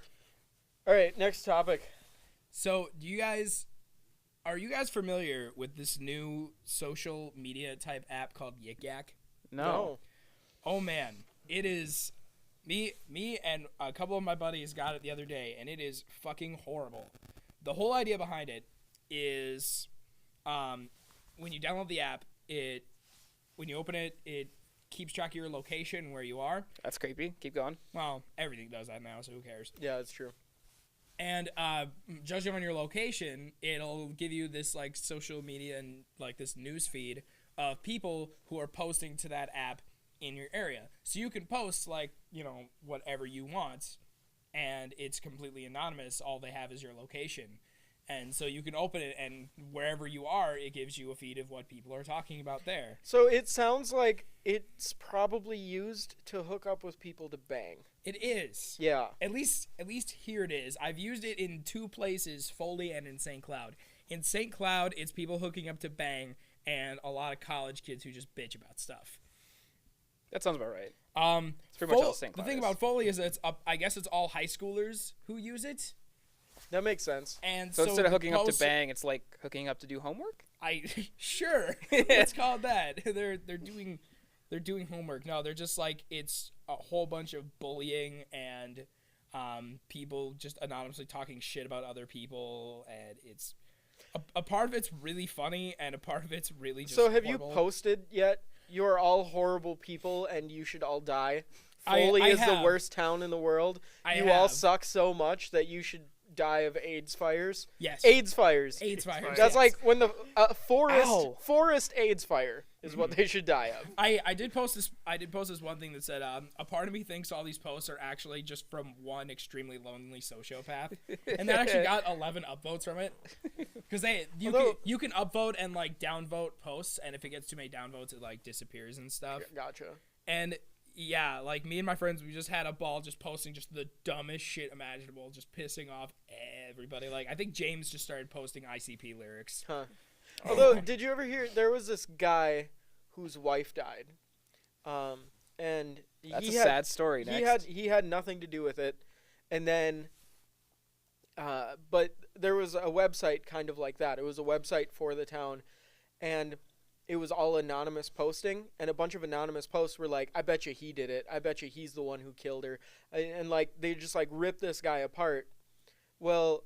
All right, next topic. So, are you guys familiar with this new social media type app called YikYak? No. Oh man, it is. Me and a couple of my buddies got it the other day, and it is fucking horrible. The whole idea behind it is, when you download the app, when you open it, it keeps track of your location, where you are. That's creepy. Keep going. Well, everything does that now, so who cares? Yeah, that's true. And judging on your location, it'll give you this like social media and like this news feed of people who are posting to that app in your area. So you can post like, whatever you want, and it's completely anonymous. All they have is your location. And so you can open it, and wherever you are, it gives you a feed of what people are talking about there. So it sounds like it's probably used to hook up with people to bang. It is. Yeah. At least here it is. I've used it in two places, Foley and in St. Cloud. In St. Cloud, it's people hooking up to bang and a lot of college kids who just bitch about stuff. That sounds about right. It's pretty much all St. The Cloud thing is. about Foley is that I guess it's all high schoolers who use it. That makes sense. And So instead of the hooking up to posts- bang, it's like hooking up to do homework? Sure. Let's call it that. They're doing homework. No, they're just like, it's a whole bunch of bullying and people just anonymously talking shit about other people, and it's a part of it's really funny and a part of it's really just So have horrible. you posted yet? You're all horrible people and you should all die. I Foley is the have. worst town in the world. I You all have. suck so much that you should die of AIDS fires. Yes. AIDS fires. AIDS fires. That's yes. like when the Ow. forest AIDS fire is what they should die of. I did post this one thing that said a part of me thinks all these posts are actually just from one extremely lonely sociopath, and that actually got 11 upvotes from it, because you can upvote and like downvote posts, and if it gets too many downvotes it like disappears and stuff. Gotcha. And yeah, like me and my friends, we just had a ball just posting just the dumbest shit imaginable, just pissing off everybody. Like I think James just started posting ICP lyrics. Huh. Although, did you ever hear there was this guy whose wife died, and That's he a had, sad story. Next. he had nothing to do with it, and then, but there was a website kind of like that. It was a website for the town, and it was all anonymous posting, and a bunch of anonymous posts were like, "I bet you he did it. I bet you he's the one who killed her," and like they just like ripped this guy apart. Well,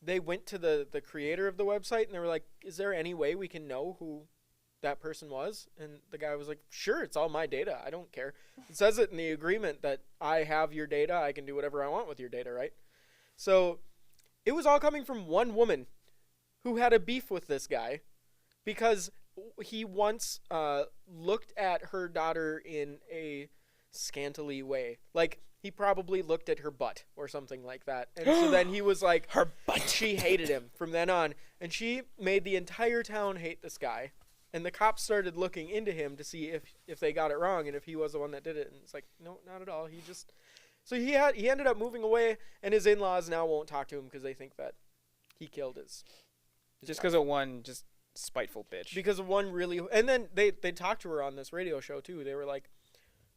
they went to the creator of the website and they were like, "Is there any way we can know who that person was?" And the guy was like, "Sure, it's all my data. I don't care. It says it in the agreement that I have your data. I can do whatever I want with your data, right?" So it was all coming from one woman who had a beef with this guy because he once looked at her daughter in a scantily way. Like, he probably looked at her butt or something like that. And so then he was like, Her butt. she hated him from then on. And she made the entire town hate this guy. And the cops started looking into him to see if they got it wrong and if he was the one that did it. And it's like, no, not at all. He just... So he ended up moving away, and his in-laws now won't talk to him because they think that he killed his Just because of one just spiteful bitch. because of one really. And then they talked to her on this radio show too. They were like,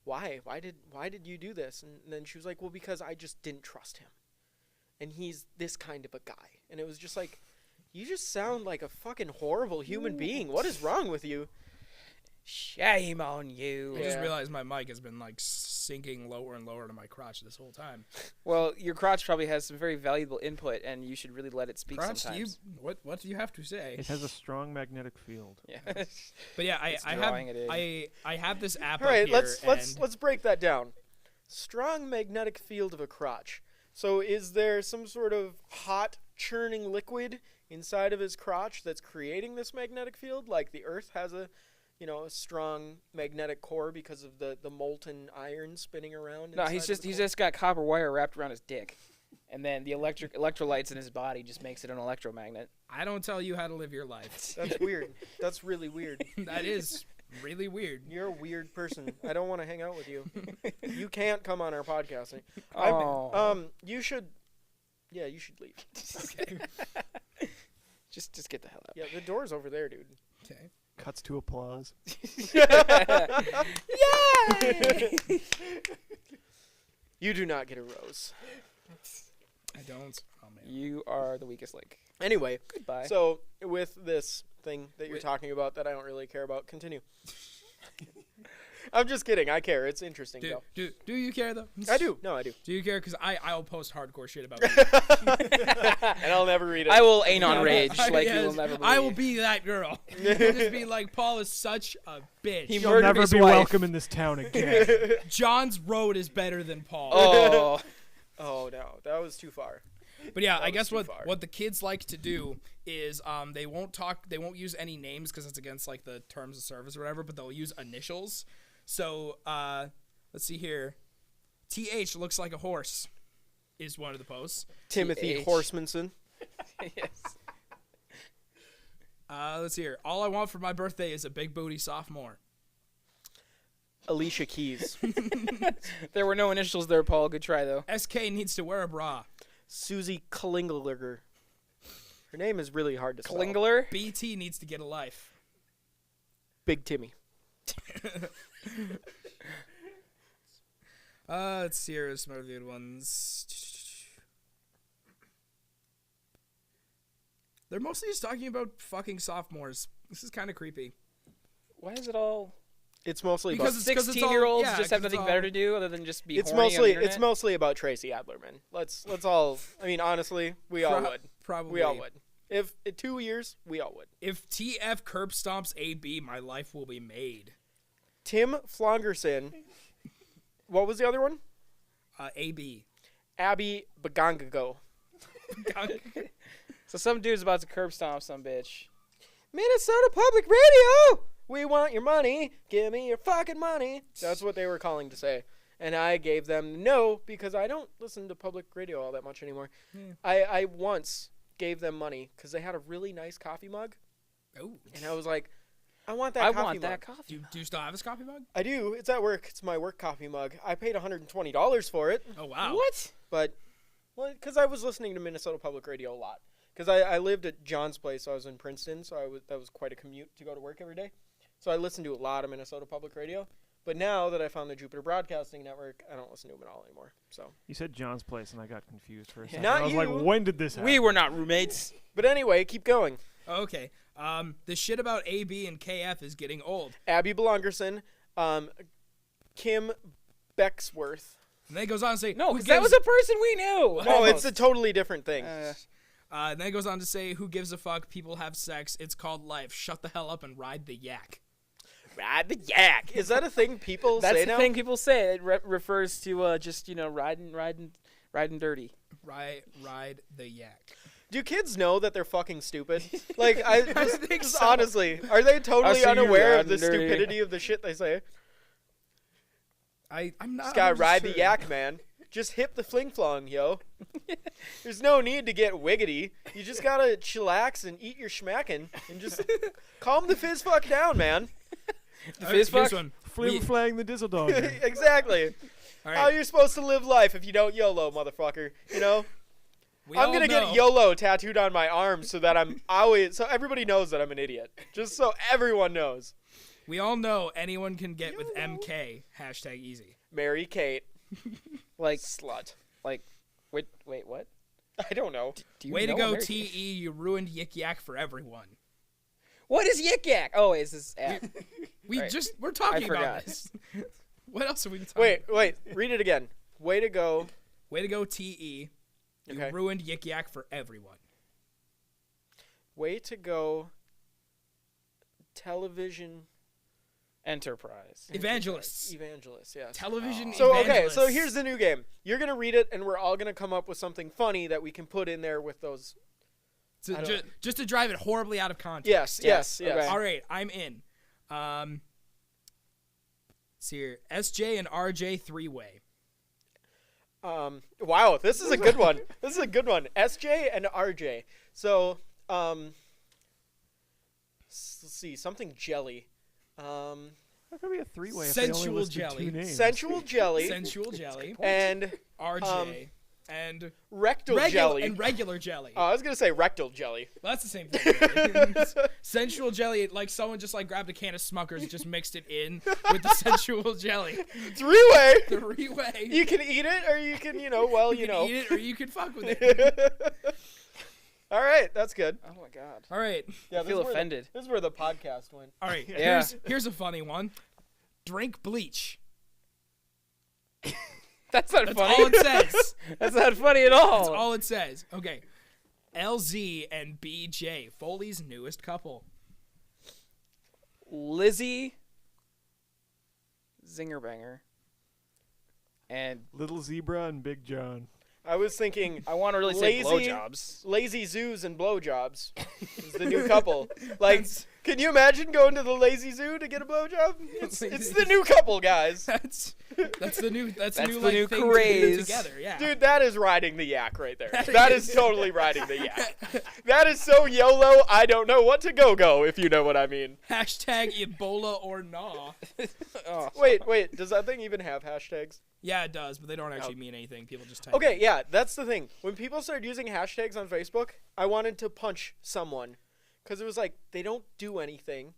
why did you do this? And then she was like, well, because I just didn't trust him, and he's this kind of a guy. And it was just like, you just sound like a fucking horrible human being. What is wrong with you? Shame on you. I just Yeah. realized my mic has been like sinking lower and lower to my crotch this whole time. Well, your crotch probably has some very valuable input, and you should really let it speak Crotch, sometimes. what do you have to say? It has a strong magnetic field. Yeah. But yeah, It's I drawing it in. have this app All right, up here. let's break that down. Strong magnetic field of a crotch. So is there some sort of hot churning liquid inside of his crotch that's creating this magnetic field? Like the Earth has a strong magnetic core because of the molten iron spinning around. No, inside he's of the just core? got copper wire wrapped around his dick, and then the electrolytes in his body just makes it an electromagnet. I don't tell you how to live your life. That's weird. That's really weird. That is really weird. You're a weird person. I don't want to hang out with you. You can't come on our podcast. Oh. You should. Yeah, you should leave. Okay. Just get the hell out. Yeah, the door's over there, dude. Okay. Cuts to applause. Yay! You do not get a rose. I don't. Oh man. You are the weakest link. Anyway, Goodbye. so with this thing that you're Wait. talking about that I don't really care about, continue. I'm just kidding. I care. It's interesting, though. Do you care though? I do. No, I do. Do you care? Because I'll post hardcore shit about you. And I'll never read it. I will anon rage like you Yes, will never believe. I will be that girl. You'll just be like, Paul is such a bitch. He You'll murdered never his be wife. welcome in this town again. John's road is better than Paul. Oh. Oh, no. That was too far. But yeah, That I was guess too what far. what the kids like to do is they won't use any names because it's against like the terms of service or whatever, but they'll use initials. So let's see here. TH looks like a horse is one of the posts. Timothy TH. Horsemanson. Yes. Let's see here. All I want for my birthday is a big booty sophomore. Alicia Keys. There were no initials there, Paul. Good try, though. SK needs to wear a bra. Susie Klingler. Her name is really hard to spell. Klingler. BT needs to get a life. Big Timmy. Let's see here. Some other good ones. They're mostly just talking about fucking sophomores. This is kind of creepy. Why is it all It's mostly Because about, it's all- 16-year-olds yeah, just have 'cause it's nothing all- better to do other than just be it's horny on the mostly internet? it's mostly about Tracy Adlerman. Let's all. I mean, honestly, we all would. Probably. We all would. If in 2 years, we all would. If TF curb stomps AB, my life will be made. Tim Flongerson. What was the other one? AB. Abby Bagangago. So some dude's about to curb stomp some bitch. Minnesota Public Radio. We want your money. Give me your fucking money. That's what they were calling to say. And I gave them no because I don't listen to public radio all that much anymore. Yeah. I once gave them money because they had a really nice coffee mug. Oh. And I was like, I want that I coffee want mug. that coffee. Do you still have his coffee mug? I do. It's at work. It's my work coffee mug. I paid $120 for it. Oh, wow. What? But, well, because I was listening to Minnesota Public Radio a lot. Because I lived at John's place, so I was in Princeton, so that was quite a commute to go to work every day. So I listened to a lot of Minnesota Public Radio. But now that I found the Jupiter Broadcasting Network, I don't listen to them at all anymore. So, You said John's place, and I got confused for a second. Not I was you. like, when did this happen? We were not roommates. but anyway, keep going. Okay. The shit about AB and KF is getting old. Abby Belongerson, Kim Becksworth. And then it goes on to say, No, who because that gives- was a person we knew. No, it's a totally different thing. And then it goes on to say, who gives a fuck? People have sex. It's called life. Shut the hell up and ride the yak. Ride the yak. Is that a thing people That's say the now? thing people say. It refers to just riding dirty. Ride the yak. Do kids know that they're fucking stupid? Like, I just, think just so. honestly, are they totally see you unaware of the riding dirty. stupidity of the shit they say? I'm not. Just gotta 100% ride sure. the yak, man. Just hip the fling flong, yo. There's no need to get wiggity. You just gotta chillax and eat your schmackin' and just calm the fizz fuck down, man. The All right, fizz here's fuck? one. Flim flang the dizzle dog. Exactly. All How right. you're supposed to live life if you don't YOLO, motherfucker. You know? We I'm all gonna know- get YOLO tattooed on my arm so that I'm always so everybody knows that I'm an idiot. Just so everyone knows. We all know anyone can get with MK. Hashtag easy. Mary Kate, Like, slut. wait, what? I don't know. Do you Way to know go, American- TE. You ruined YikYak for everyone. What is YikYak? Oh, it's this app. Right. We're talking forgot. about this. What else are we talking Wait, about? wait. Read it again. Way to go. Way to go, TE. You Okay. ruined YikYak for everyone. Way to go. Television. Enterprise. Evangelists. Evangelists, yes. Television So okay, evangelists. so here's the new game. You're gonna read it, and we're all gonna come up with something funny that we can put in there with those. So I don't- just to drive it horribly out of context. Yes. okay. All right, I'm in. Let's see here. SJ and RJ three-way. Wow, this is a good one. This is a good one. SJ and RJ. So, let's see, something jelly. How could be a three-way if they only Sensual listed jelly. two names? Sensual jelly Sensual jelly. and RJ. and Rectal jelly. and regular jelly. Oh, I was gonna say rectal jelly. Well, that's the same thing. Sensual jelly, like someone just like grabbed a can of Smuckers and just mixed it in with the sensual jelly. Three-way. Three-way. You can eat it, or you can, You can eat it, or you can fuck with it. All right, that's good. Oh my god. All right. Yeah, I feel offended. This is where the podcast went. All right. Yeah. Here's a funny one. Drink bleach. That's not That's funny. all it says. That's not funny at all. That's all it says. Okay. LZ and BJ, Foley's newest couple. Lizzie Zingerbanger. And Little Zebra and Big John. I was thinking I want to really say Lazy- blowjobs. lazy zoos and blowjobs is the new couple. Like, can you imagine going to the lazy zoo to get a blowjob? It's the new couple, guys. That's the new That's new the like new thing to do craze. together. Yeah. Dude, that is riding the yak right there. That is totally riding the yak. That is so YOLO, I don't know what to go, if you know what I mean. Hashtag Ebola or nah. Oh. Wait, does that thing even have hashtags? Yeah, it does, but they don't actually mean anything. People just type. Okay, it. yeah, that's the thing. When people started using hashtags on Facebook, I wanted to punch someone. Because it was like, they don't do anything.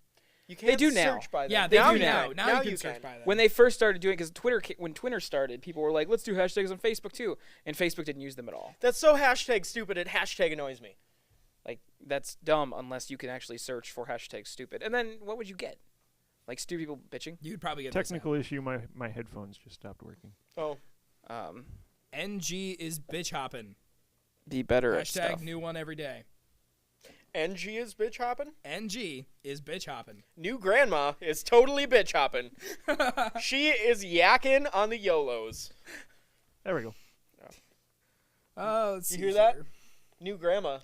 You can't do now. search by them. Yeah, they now do you now. can. Now you can search by them. When they first started doing, because when Twitter started, people were like, "Let's do hashtags on Facebook too," and Facebook didn't use them at all. That's so hashtag stupid, it hashtag annoys me. Like that's dumb unless you can actually search for hashtag stupid. And then what would you get? Like stupid people bitching. You'd probably get Technical issue, my headphones just stopped working. Oh. NG is bitch hopping. Be better at Hashtag stuff. new one every day. NG is bitch hopping? NG is bitch hopping. New grandma is totally bitch hopping. She is yakking on the YOLOs. There we go. Oh, let's You see hear that? here. New grandma.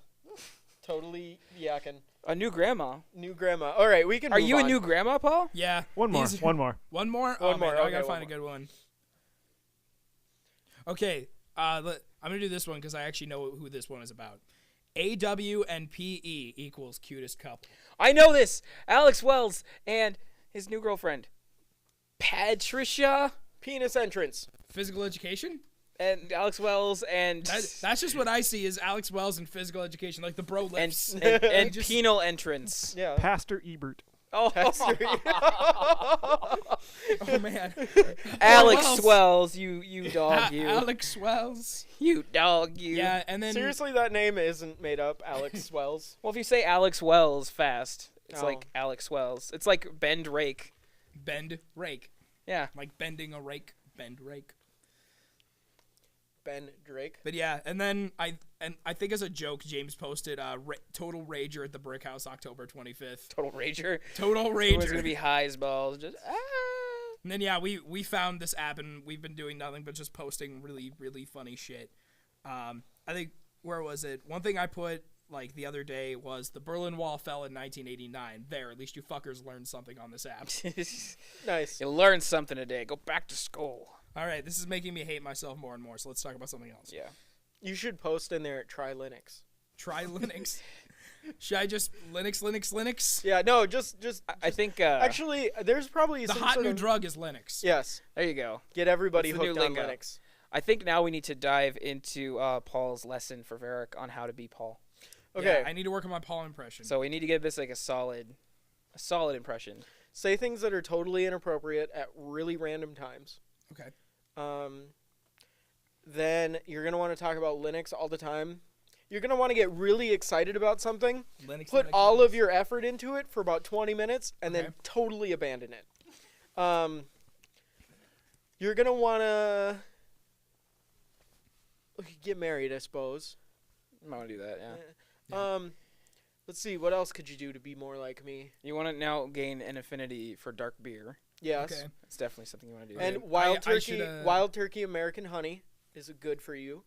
Totally yakking. A new grandma. New grandma. All right, we can Are move you a on. new grandma, Paul? Yeah. One more. these- One more. One more? One Oh, more, man, I okay, gotta one find a more. good one. Okay, I'm gonna do this one because I actually know who this one is about. AW and PE equals cutest couple. I know this. Alex Wells and his new girlfriend, Patricia, Penis entrance. Physical education? and Alex Wells and That's just what I see is Alex Wells and physical education, like the bro and lips. and Just- penal entrance. Yeah. Pastor Ebert. Oh, Oh man, Alex Wells. Wells, you dog, you, Alex Wells. you dog, you. Yeah, and then Seriously, that name isn't made up. Alex Wells. Well, if you say Alex Wells fast, it's Oh. like Alex Wells. It's like bend rake. bend rake, Yeah. like bending a rake, bend rake. Ben Drake. But yeah, and then I think as a joke, James posted Total Rager at the Brick House October 25th. Total rager. Total Everyone's Rager. gonna be high as balls. Just And then yeah, we found this app and we've been doing nothing but just posting really really funny shit. I think where was it? One thing I put like the other day was the Berlin Wall fell in 1989. There, at least you fuckers learned something on this app. Nice. You learned something today. Go back to school. All right, this is making me hate myself more and more. So let's talk about something else. Yeah. You should post in there, try Linux. Try Linux. Should I just Linux? Yeah, no, just I think. actually, there's probably The some hot sort new of, drug is Linux. Yes, there you go. get everybody That's the new hooked on lingo. Linux. I think now we need to dive into Paul's lesson for Varrick on how to be Paul. Okay, Yeah, I need to work on my Paul impression. So we need to give this like a solid impression. say things that are totally inappropriate at really random times. Okay. Then you're gonna want to talk about Linux all the time. You're gonna want to get really excited about something. Linux. Put Linux, all Linux. of your effort into it for about 20 minutes, and Okay. then totally abandon it. You're gonna wanna get married, I suppose. I want to do that. Yeah. Let's see, what else could you do to be more like me? You want to now gain an affinity for dark beer. Yes. Okay. That's definitely something you want to do. And Okay. wild I turkey, should, wild turkey American honey is good for you.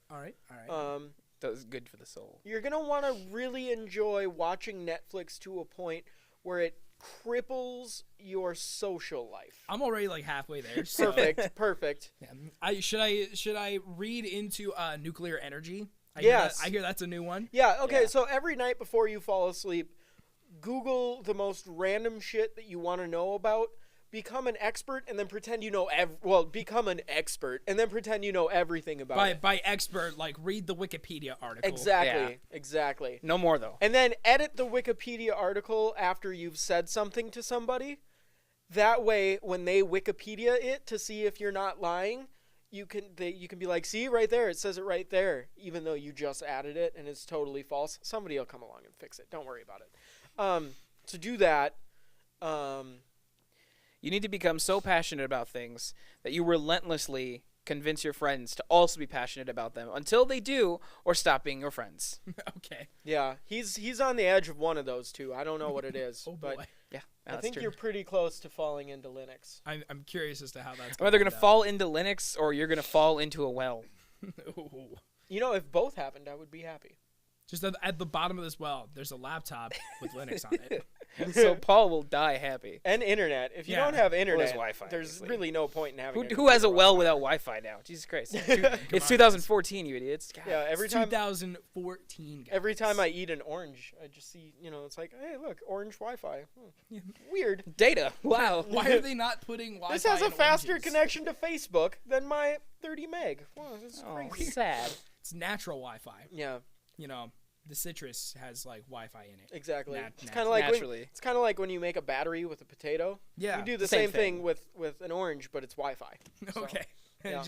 All right. All right. That was good for the soul. You're gonna want to really enjoy watching Netflix to a point where it cripples your social life. I'm already like halfway there. So, Perfect, perfect. yeah. Should I read into nuclear energy? Yes. I hear that's a new one. Yeah, okay, Yeah. so every night before you fall asleep, Google the most random shit that you want to know about, become an expert and then pretend you know become an expert and then pretend you know everything about it. By expert, like read the Wikipedia article. Exactly. No more though. And then edit the Wikipedia article after you've said something to somebody. That way, when they Wikipedia it to see if you're not lying, you can be like, see, right there, it says it right there, even though you just added it and it's totally false. Somebody will come along and fix it. Don't worry about it. To do that, you need to become so passionate about things that you relentlessly convince your friends to also be passionate about them until they do or stop being your friends. Okay. yeah, he's on the edge of one of those two. I don't know what it is, Oh but boy. Yeah, I think you're pretty close to falling into Linux. I'm curious as to how that's I'm either going going to fall into Linux or you're going to fall into a well. Ooh. You know, if both happened, I would be happy. Just at the bottom of this well, there's a laptop with Linux on it. So Paul will die happy. And internet. If you Yeah. don't have internet, Wi-Fi, there's obviously. really no point in having Who has a computer well Wi-Fi. without Wi-Fi now? Jesus Christ. Come It's on, 2014, you idiots. God. Yeah, every It's time 2014. Guys. every time I eat an orange, I just see, it's like, hey, look, orange Wi-Fi. Weird. Data. Wow. Why are they not putting Wi-Fi? This has a in faster oranges? connection to Facebook than my 30 meg. Wow, this is Oh, crazy. sad. It's natural Wi-Fi. Yeah, The citrus has like Wi-Fi in it. exactly. Nat- It's kind of like Naturally. it's kind of like when you make a battery with a potato. Yeah. You do the Same same thing thing. with an orange, but it's Wi-Fi. So, Okay. And yeah.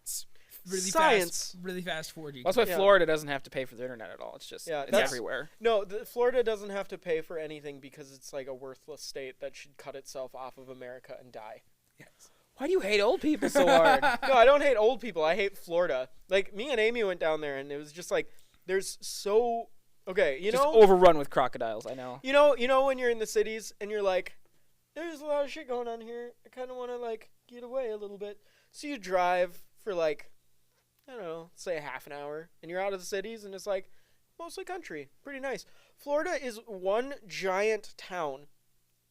it's really Science. really fast 4G. That's why Yeah. Florida doesn't have to pay for the internet at all. It's just Yeah, it's that's- everywhere. No, Florida doesn't have to pay for anything because it's like a worthless state that should cut itself off of America and die. Why do you hate old people so hard? No, I don't hate old people. I hate Florida. Like, me and Amy went down there, and it was just like, there's so... Okay, you Just know... overrun with crocodiles, I know. You know when you're in the cities, and you're like, there's a lot of shit going on here. I kind of want to, like, get away a little bit. So you drive for, like, I don't know, say a half an hour, and you're out of the cities, and it's, like, mostly country. Pretty nice. Florida is one giant town.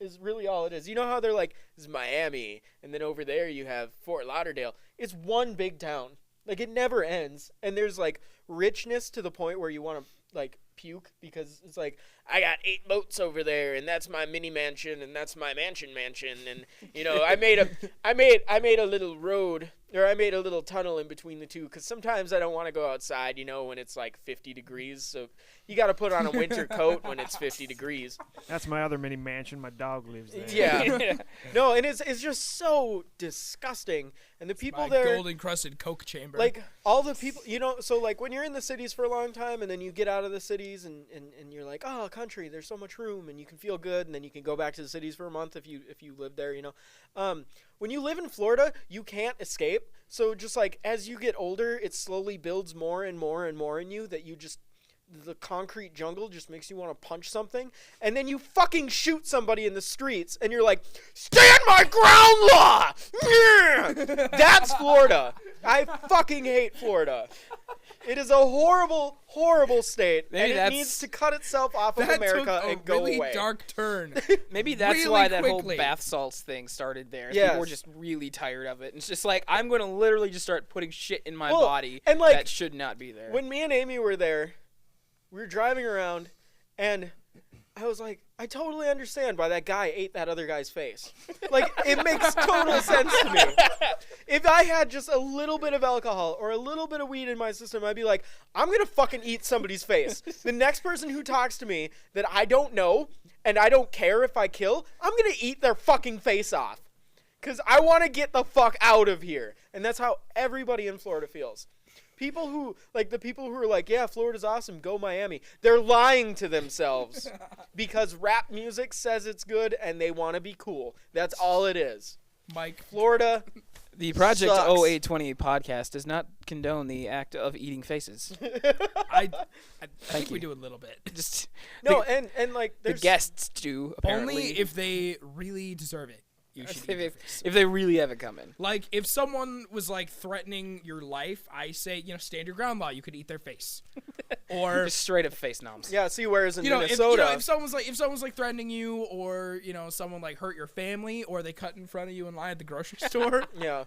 Is really all it is. You know how they're like, this is Miami, and then over there you have Fort Lauderdale. It's one big town. Like, it never ends. And there's, like, richness to the point where you want to, like, puke, because it's like, I got 8 boats over there, and that's my mini mansion, and that's my mansion, and I made a little road, or I made a little tunnel in between the two, because sometimes I don't want to go outside, when it's like 50 degrees, so you got to put on a winter coat when it's 50 degrees. That's my other mini mansion. My dog lives there. Yeah. No, and it's just so disgusting, and the people My there, gold encrusted coke chamber. like, all the people, so, like, when you're in the cities for a long time, and then you get out of the cities, and you're like, oh, country, there's so much room, and you can feel good, and then you can go back to the cities for a month if you live there, when you live in Florida, you can't escape, so just, like, as you get older, it slowly builds more and more and more in you that you just, the concrete jungle just makes you want to punch something, and then you fucking shoot somebody in the streets, and you're like, stand my ground law! Yeah! That's Florida. I fucking hate Florida. It is a horrible, horrible state, Maybe and it that's- needs to cut itself off of that America took a and go really away. dark turn. Maybe that's Really why that quickly. whole bath salts thing started there. Yes. People were just really tired of it. And it's just like, I'm going to literally just start putting shit in my Well, body and, like, that should not be there. When me and Amy were there, we were driving around, and I was like, I totally understand why that guy ate that other guy's face. Like, it makes total sense to me. If I had just a little bit of alcohol or a little bit of weed in my system, I'd be like, I'm going to fucking eat somebody's face. The next person who talks to me that I don't know, and I don't care if I kill, I'm going to eat their fucking face off. Because I want to get the fuck out of here. And that's how everybody in Florida feels. People who are like, yeah, Florida's awesome, go Miami. They're lying to themselves because rap music says it's good and they want to be cool. That's all it is. Mike, Florida. The Project Sucks. 0820 podcast does not condone the act of eating faces. I think you. we do a little bit. Just No, the, and like the there's guests do, apparently. Only if they really deserve it. You should eat their face. if they really have it coming. Like, if someone was, like, threatening your life, I say, stand your ground law. You could eat their face. Or, Just straight up face noms. yeah. See, whereas in if, Minnesota, if someone's like threatening you, or, someone, like, hurt your family, or they cut in front of you in line at the grocery store, yeah.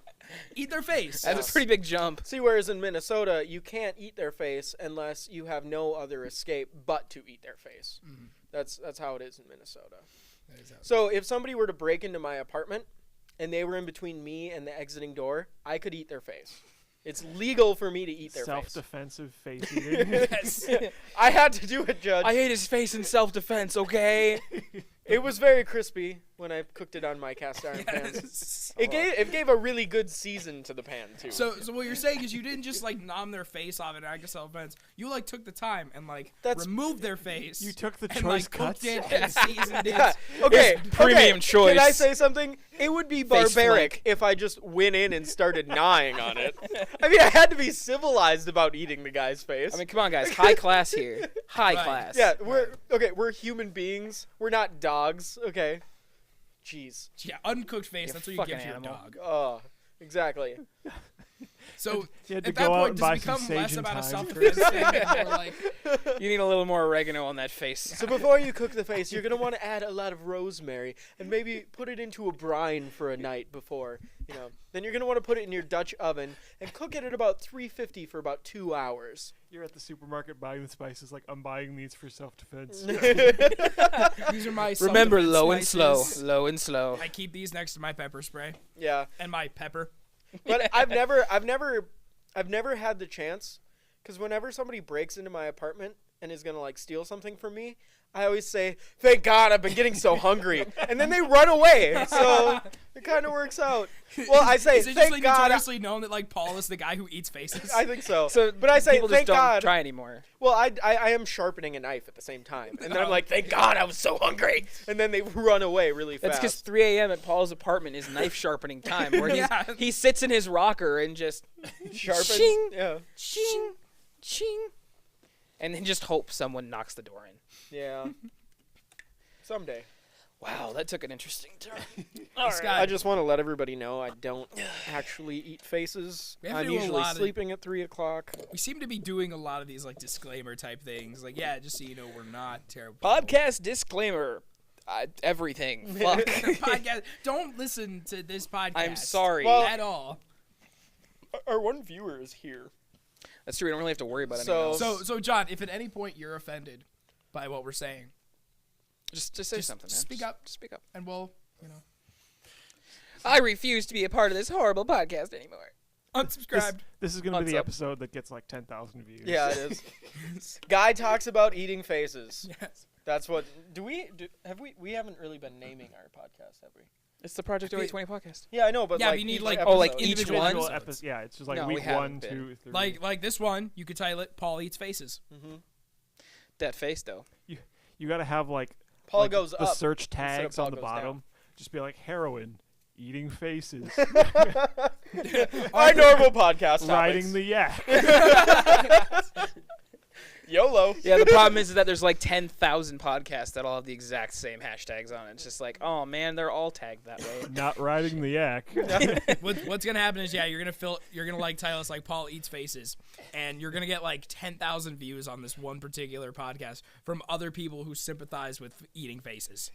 eat their face. That's a pretty big jump. See, whereas in Minnesota, you can't eat their face unless you have no other escape but to eat their face. Mhm. That's how it is in Minnesota. That is how- So if somebody were to break into my apartment, and they were in between me and the exiting door, I could eat their face. It's legal for me to eat their face. Self-defensive face eating. Yes. I had to do it, Judge. I ate his face in self-defense, okay? It was very crispy when I cooked it on my cast iron pans. Yes. It gave a really good season to the pan too. So what you're saying is you didn't just like nom their face off an act of self-defense. You like took the time and like removed their face. You took the and choice like cuts. cooked it and seasoned it. Yeah. Okay, premium choice. Can I say something? It would be Face barbaric flank. if I just went in and started gnawing on it. I mean, I had to be civilized about eating the guy's face. I mean, come on, guys. High class here. High Right. class. yeah, we're human beings. We're not dogs. Okay. Jeez. Yeah, uncooked face. You That's what you fucking give to your animal. dog. Oh, exactly. So You had to at that go out point, and does buy it some become sage less and about a thyme. self-defense thing and more like You need a little more oregano on that face. So before you cook the face, you're gonna want to add a lot of rosemary and maybe put it into a brine for a night before. Then you're gonna want to put it in your Dutch oven and cook it at about 350 for about 2 hours. You're at the supermarket buying the spices, like, I'm buying these for self-defense. these are my Remember, self-defense low and slow. spices. Low and slow. I keep these next to my pepper spray Yeah. and my pepper. But I've never had the chance, because whenever somebody breaks into my apartment and is gonna like steal something from me, I always say, "Thank God, I've been getting so hungry," and then they run away. So it kind of works out. Well, I say, Is it just "Thank like God." notoriously known that like Paul is the guy who eats faces? I think so. So, but I say, people just "Thank don't God." try anymore. Well, I am sharpening a knife at the same time, and then I'm like, "Thank God, I was so hungry," and then they run away really That's fast. because 3 a.m. at Paul's apartment is knife sharpening time, where Yeah. he sits in his rocker and just Sharpens. Shing. Yeah. ching, ching, and then just hope someone knocks the door in. Yeah. Someday. Wow, that took an interesting turn. This guy- I just want to let everybody know I don't actually eat faces. We have to I'm do a usually lot of- sleeping at 3 o'clock. We seem to be doing a lot of these like disclaimer type things. Like, yeah, just so you know, we're not terrible. Podcast disclaimer. Everything. Fuck. Podcast. Don't listen to this podcast. I'm sorry. Well- at all. Our one viewer is here. That's true. We don't really have to worry about So- anything else. So John, if at any point you're offended by what we're saying, Just say just something, man. speak Just up. Speak up. and we'll, you know, I refuse to be a part of this horrible podcast anymore. unsubscribe. This is going to be the Unsub. episode that gets like 10,000 views. Yeah, it is. Guy talks about eating faces. Yes. That's what. We haven't really been naming our podcast, have we? It's the Project 0820 podcast. Yeah, I know, but Yeah, like but you need, each like- episode. Oh, like each individual one? episodes. Yeah, it's just like No, we week haven't 1, been. 2, 3. Like this one, you could title it "Paul Eats Faces." Mhm. That face, though. you got to have like Paul like goes the up. search of tags Paul on the goes bottom. Just be like heroin, eating faces, Our normal podcast riding topics. the yak. YOLO. Yeah, the problem is that there's like 10,000 podcasts that all have the exact same hashtags on it. It's just like, oh man, they're all tagged that way. Not riding the yak. What's gonna happen is, yeah, you're gonna like title us like Paul Eats Faces, and you're gonna get like 10,000 views on this one particular podcast from other people who sympathize with eating faces.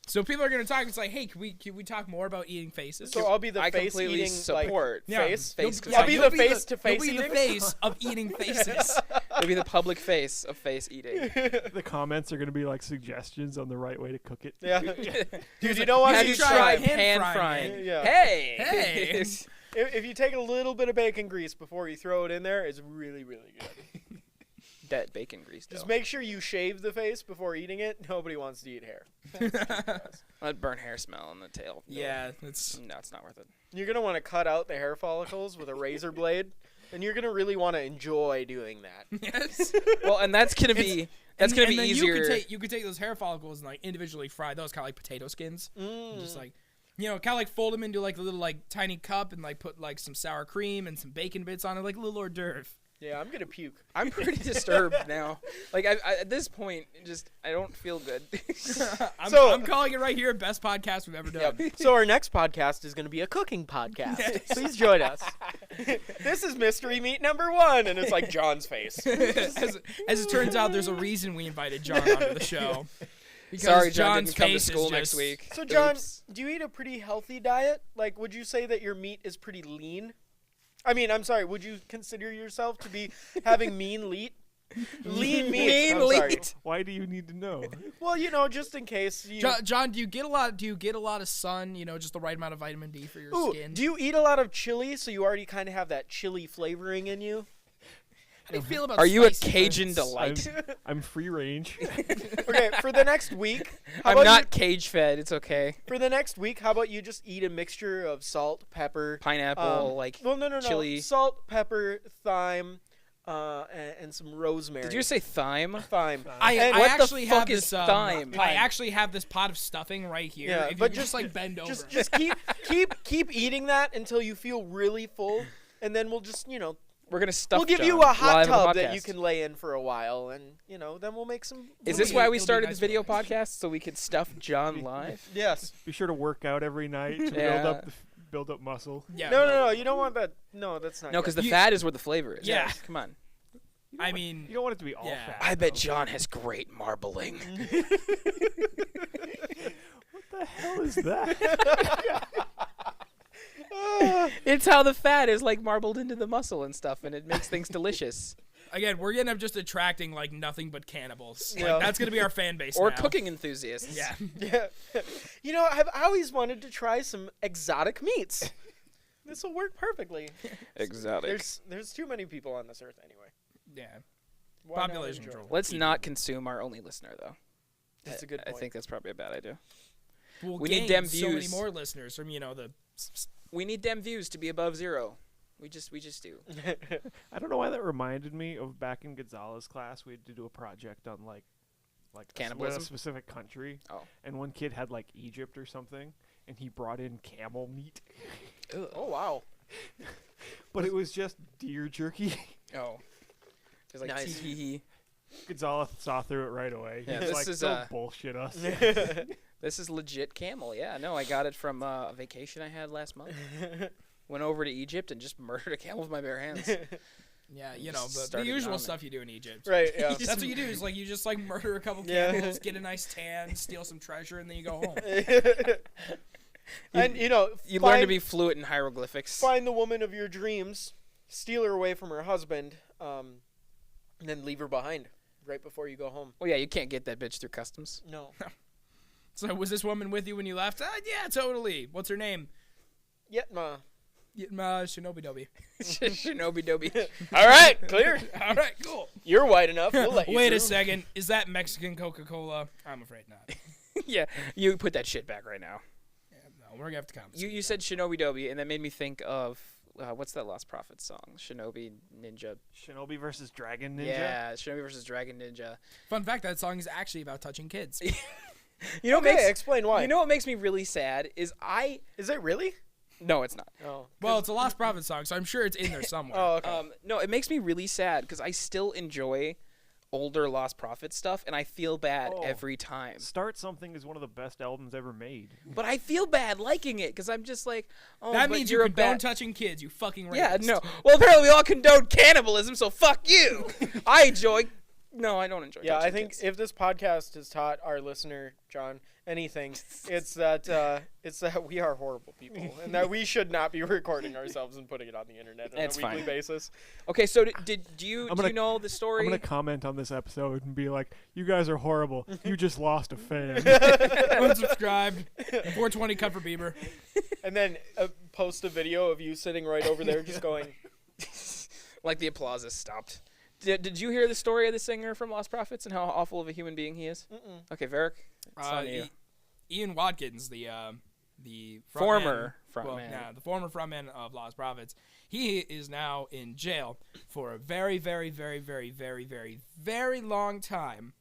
So people are gonna talk. It's like, hey, can we talk more about eating faces? So I'll be the I face completely eating support Yeah. face. face. You'll- I'll be you'll the face to face You'll be eating? the face of eating faces. It'll be the public face of face eating. The comments are going to be like suggestions on the right way to cook it. Yeah. Dude, you don't want Have to you try tried pan pan frying frying? it? Yeah. Hey! Hey! If you take a little bit of bacon grease before you throw it in there, it's really, really good. That bacon grease, Just though. make sure you shave the face before eating it. Nobody wants to eat hair. That burnt hair smell on the tail. Yeah, it's No, it's not worth it. You're going to want to cut out the hair follicles with a razor blade, and you're going to really want to enjoy doing that. yes. Well, and that's gonna be And easier. then you could take those hair follicles and like individually fry those, kind of like potato skins. Just like, you know, kind of like fold them into like a little like tiny cup and like put like some sour cream and some bacon bits on it, like a little hors d'oeuvre. Yeah, I'm going to puke. I'm pretty disturbed now. Like I, at this point, I don't feel good. I'm calling it right here, best podcast we've ever done. Yep. So our next podcast is going to be a cooking podcast. Yes. Please join us. This is Mystery Meat number 1, and it's like John's face. As it turns out, there's a reason we invited John onto the show. Because Sorry, John John's didn't come to face is school next just- week. So, John, Oops. do you eat a pretty healthy diet? Like, would you say that your meat is pretty lean? I mean, I'm sorry, would you consider yourself to be having lean meat? Lean meat. Lean I'm sorry. meat. Why do you need to know? Well, just in case you. John, do you get a lot of sun? Just the right amount of vitamin D for your Ooh, skin. do you eat a lot of chili so you already kind of have that chili flavoring in you? How do you feel about? Are you a spicy Cajun foods? delight? I'm free range. Okay, for the next week, how I'm about not cage fed. It's okay. for the next week, how about you just eat a mixture of salt, pepper, Pineapple, well, no, chili. salt, pepper, thyme, and some rosemary. Did you say thyme? thyme? I What the actually fuck have is this. thyme? I actually have this pot of stuffing right here. Yeah, if but you just bend over. Just keep eating that until you feel really full, and then we'll just We're gonna stuff. we'll give John you a hot live on tub the that you podcast. can lay in for a while, and then we'll make some. Is It'll this be- why we it'll be started nice the video for us. podcast so we could stuff John live? Yes. Be sure to work out every night to Yeah. build up muscle. yeah. No. You don't want that. No, that's not. No, good. because the You- fat is where the flavor is. Yeah. Come on. I mean, You don't want it to be all Yeah. fat. I bet though. John has great marbling. What the hell is that? It's how the fat is marbled into the muscle and stuff, and it makes things delicious. again, we're gonna just attracting nothing but cannibals. Yeah. That's gonna be our fan base. Or now. cooking enthusiasts. Yeah. Yeah. I've always wanted to try some exotic meats. This will work perfectly. Exotic. There's too many people on this earth anyway. Yeah. Why not Population enjoy? control. Let's not consume our only listener, though. That's a good I point. think that's probably a bad idea. We'll We need gain them so many views. more listeners from the. We need them views to be above zero. We just do. I don't know why that reminded me of back in Gonzalez class. We had to do a project on like Cannibalism? a specific country. Oh. And one kid had Egypt or something, and he brought in camel meat, Oh wow. but it was just deer jerky. Oh. It's like Nice. tee. Gonzalez saw through it right away. Yeah, He was this like, is, don't bullshit us. This is legit camel. Yeah, no, I got it from a vacation I had last month. Went over to Egypt and just murdered a camel with my bare hands. Yeah, Just the started usual on it. stuff you do in Egypt. Right. Yeah. That's what you do. Is you just murder a couple Yeah. cannibals, get a nice tan, steal some treasure, and then you go home. And You learn to find- be fluent in hieroglyphics. find the woman of your dreams, steal her away from her husband, and then leave her behind right before you go home. Well, yeah, you can't get that bitch through customs. No. So was this woman with you when you left? Yeah, totally. What's her name? Yetma. Shinobi Dobi. Shinobi Dobi. All right, clear. All right, cool. You're white enough. We'll let you Wait through. a second. Is that Mexican Coca-Cola? I'm afraid not. Yeah, you put that shit back right now. Yeah, no, we're gonna have to compensate. You said Shinobi Dobi, and that made me think of what's that Lost Prophets song? Shinobi Ninja. Shinobi versus Dragon Ninja. Yeah, Shinobi versus Dragon Ninja. Fun fact: that song is actually about touching kids. You know what Okay, makes explain why. you know what makes me really sad is Is it really? no, it's not. Oh. Well, it's a Lost Prophet song, so I'm sure it's in there somewhere. Oh, okay. No, it makes me really sad because I still enjoy older Lost Prophets stuff, and I feel bad Oh. every time. Start Something is one of the best albums ever made. But I feel bad liking it because I'm just like, oh, that but means you're you a condone bad. touching kids. You fucking rapist. Yeah, no. Well, apparently we all condone cannibalism, so fuck you. I enjoy. No, I don't enjoy. Yeah, I touching think kids. if this podcast has taught our listener, John, anything, it's that we are horrible people and that we should not be recording ourselves and putting it on the internet on That's a weekly fine. basis. Okay, so do you I'm do gonna- you know the story? I'm gonna comment on this episode and be like, "You guys are horrible. You just lost a fan." Unsubscribed. 420 cut for Bieber. And then post a video of you sitting right over there just going, Like the applause has stopped. Did you hear the story of the singer from Lost Prophets and how awful of a human being he is? mm-mm. Okay, Varrick, it's on you. Ian Watkins, the Former frontman, well, frontman. yeah, the former frontman of Lost Prophets. He is now in jail for a very, very, very, very, very, very, very long time,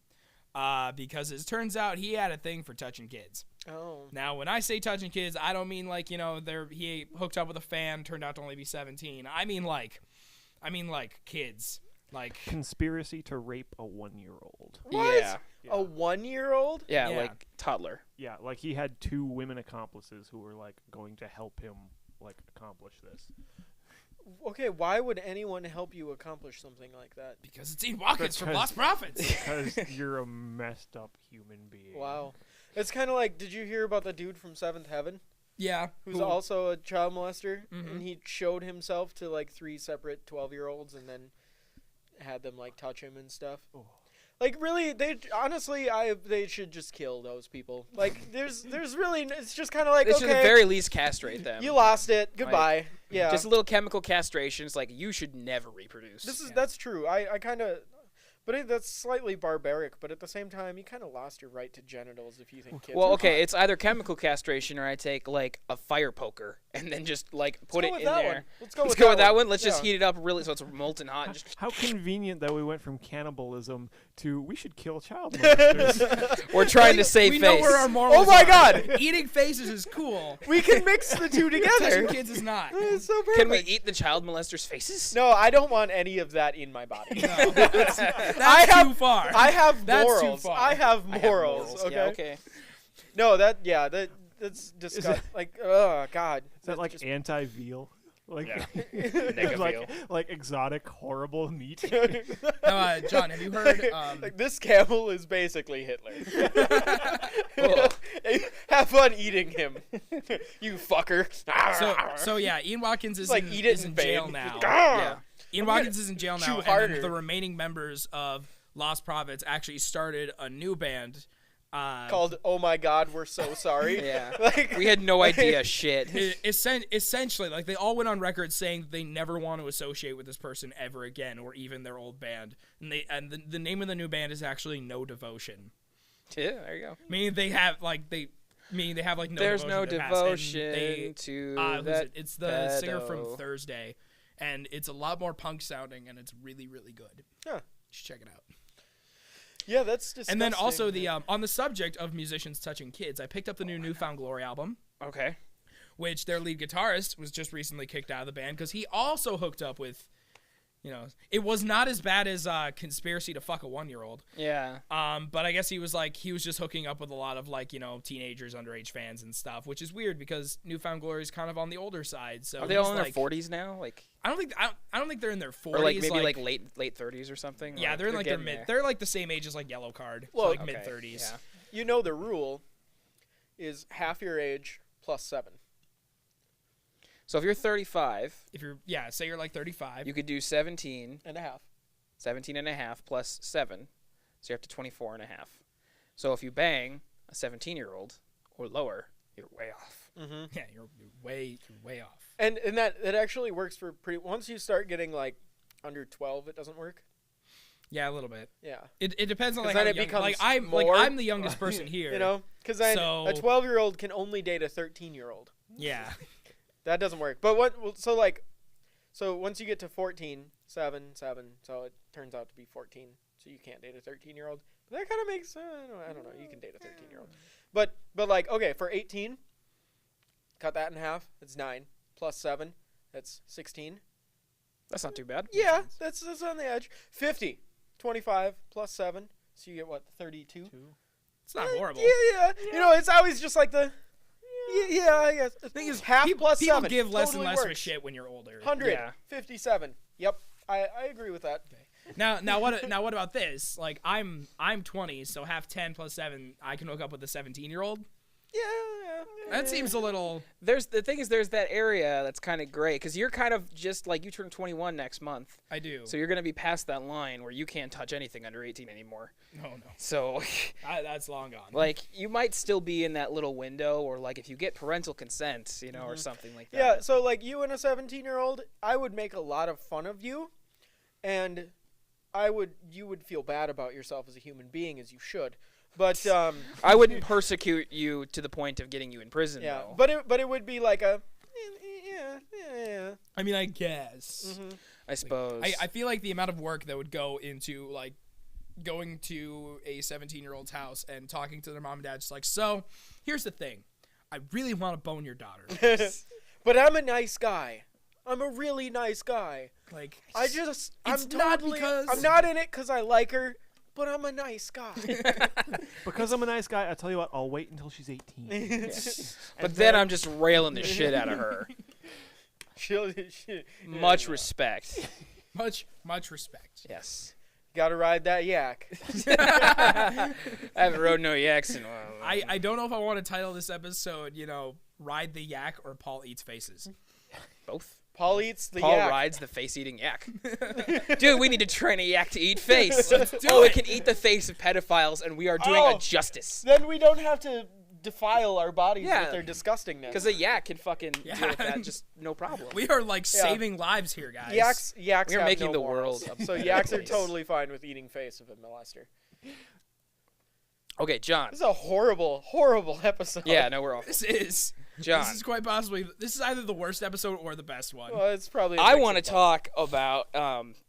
because it turns out he had a thing for touching kids. Oh. Now, when I say touching kids, I don't mean he hooked up with a fan, turned out to only be 17. I mean kids. Conspiracy to rape a 1-year-old. What? Yeah, A 1-year-old? yeah, Yeah. like toddler. Yeah, he had 2 women accomplices who were going to help him accomplish this. Okay, why would anyone help you accomplish something like that? Because it's Ian Watkins from Because- Lost Prophets. Because you're a messed up human being. Wow. It's kind of like, did you hear about the dude from Seventh Heaven Yeah. who's who- also a child molester? Mhm. And he showed himself to 3 separate 12-year-olds and then had them like touch him and stuff. Oh. Like really, they should just kill those people. Like there's really, it's just kind of like, They should at the okay, very least castrate them. you lost it, goodbye. Yeah, Just a little chemical castration. It's like, you should never reproduce. that's true. I kind of. But that's slightly barbaric, but at the same time, you kind of lost your right to genitals if you think kids Well, are okay, hot. it's either chemical castration or I take, like, a fire poker and then just, like, put it in there. Let's go Let's with go that with that one. one. Let's just Yeah. heat it up really so it's molten hot. And just, How convenient that we went from cannibalism to we should kill child molesters. we're trying to save we face. know where our morals Oh my are. God! Eating faces is cool. We can mix the two Touching together. kids is not. It's so perfect. Can we eat the child molesters' faces? No, I don't want any of that in my body. No, that's have- too far. I have That's too morals. far. I have I have morals. Okay? Yeah, okay. No, that's disgusting. Like, oh God. Is that like anti-veal? Like, Yeah. it's like, Veal. like exotic, horrible meat. Now, John, have you heard? Like this camel is basically Hitler. Cool. Have fun eating him, you fucker. So yeah, Ian Watkins is like in, eat it is in in vain. jail now. Yeah. Ian Watkins is in jail chew now, and harder. then the remaining members of Lost Prophets actually started a new band Called "Oh My God, We're So Sorry." Yeah. Like We had no idea shit. Essentially, like they all went on record saying they never want to associate with this person ever again, or even their old band. And the name of the new band is actually No Devotion. Yeah, there you go. Meaning they have like no There's devotion no to the past, and devotion they- to who's that. it? It's the singer from pedo. Thursday, and it's a lot more punk sounding, and it's really really good. Huh. You should check it out. yeah, that's disgusting. And then also the on the subject of musicians touching kids, I picked up the new Newfound Glory album, Okay. which their lead guitarist was just recently kicked out of the band because he also hooked up with, it was not as bad as Conspiracy to Fuck a 1-year-old. Yeah. But I guess he was just hooking up with a lot of teenagers, underage fans and stuff, which is weird because Newfound Glory is kind of on the older side. So Are they all in he's, their 40s now? Like, I don't think they're in their 40s. or like maybe like late 30s or something? Yeah, Like, they're in like their getting mid. there. They're like the same age as like Yellow Card. Well, so like Okay, mid 30s. Yeah. you know the rule is half your age plus 7. So if you're 35, If you're say you're like 35. you could do 17 and a half. and a half plus 7. So you're up to 24 and a half. So if you bang a 17-year-old or lower, you're way off. Mm-hmm. Yeah, you're way off. And that actually works for pretty. Once you start getting like under 12, it doesn't work. Yeah, a little bit. Yeah. It depends on 'Cause like then how it young, becomes like more. I'm the youngest person here. You know, because then So- a 12-year-old can only date a 13-year-old. Yeah. That doesn't work. But so once you get to 14, 7, so it turns out to be 14. So you can't date a 13-year-old. But that kind of makes I don't know. You can date a 13-year-old. But like okay, for 18, cut that in half. It's 9 plus 7. That's 16. That's not too bad. Yeah, that's on the edge. 50, 25 plus 7. So you get what, 32? It's not horrible. Yeah. You know, it's always just like the. Yeah, I guess. The thing is, half plus people 7 give less totally and less of a works. shit when you're older. 157. Yep, I agree with that. Now what about this? Like I'm 20, so half 10 plus 7, I can hook up with a 17-year-old. Yeah. That seems a little. There's that area that's kind of gray because you're kind of just like you turn 21 next month. I do. So you're going to be past that line where you can't touch anything under 18 anymore. No. So That's long gone. like you might still be in that little window or like if you get parental consent, or something like that. Yeah, so like you and a 17-year-old, I would make a lot of fun of you, and you would feel bad about yourself as a human being, as you should. But I wouldn't persecute you to the point of getting you in prison yeah, though. but it would be like a yeah. I mean, I guess. Mm-hmm. I suppose. I feel like the amount of work that would go into like going to a 17-year-old's house and talking to their mom and dad, just like, so here's the thing, I really want to bone your daughter. But I'm a nice guy. I'm a really nice guy. Like, I'm not totally. because- I'm not in it because I like her, but I'm a nice guy. Because I'm a nice guy, I tell you what, I'll wait until she's 18. But then I'm just railing the shit out of her. She'll Much respect. much respect. Yes. Gotta ride that yak. I haven't rode no yaks in a while. I don't know if I want to title this episode, ride the yak or Paul eats faces? Both. Paul eats the Paul yak. rides the face-eating yak. Dude, we need to train a yak to eat face. Let's do It it. can eat the face of pedophiles, and we are doing a justice. Then we don't have to defile our bodies Yeah. with their disgustingness. Because a yak can fucking deal with Yeah. that, just no problem. We are like saving lives here, guys. Yaks We are have making no the morals. world a So better yaks are place. totally fine with eating face of a molester. Okay, John. This is a horrible, horrible episode. Yeah, no, we're off. This is John. This is quite possibly. This is either the worst episode or the best one. Well, it's probably. I want to talk about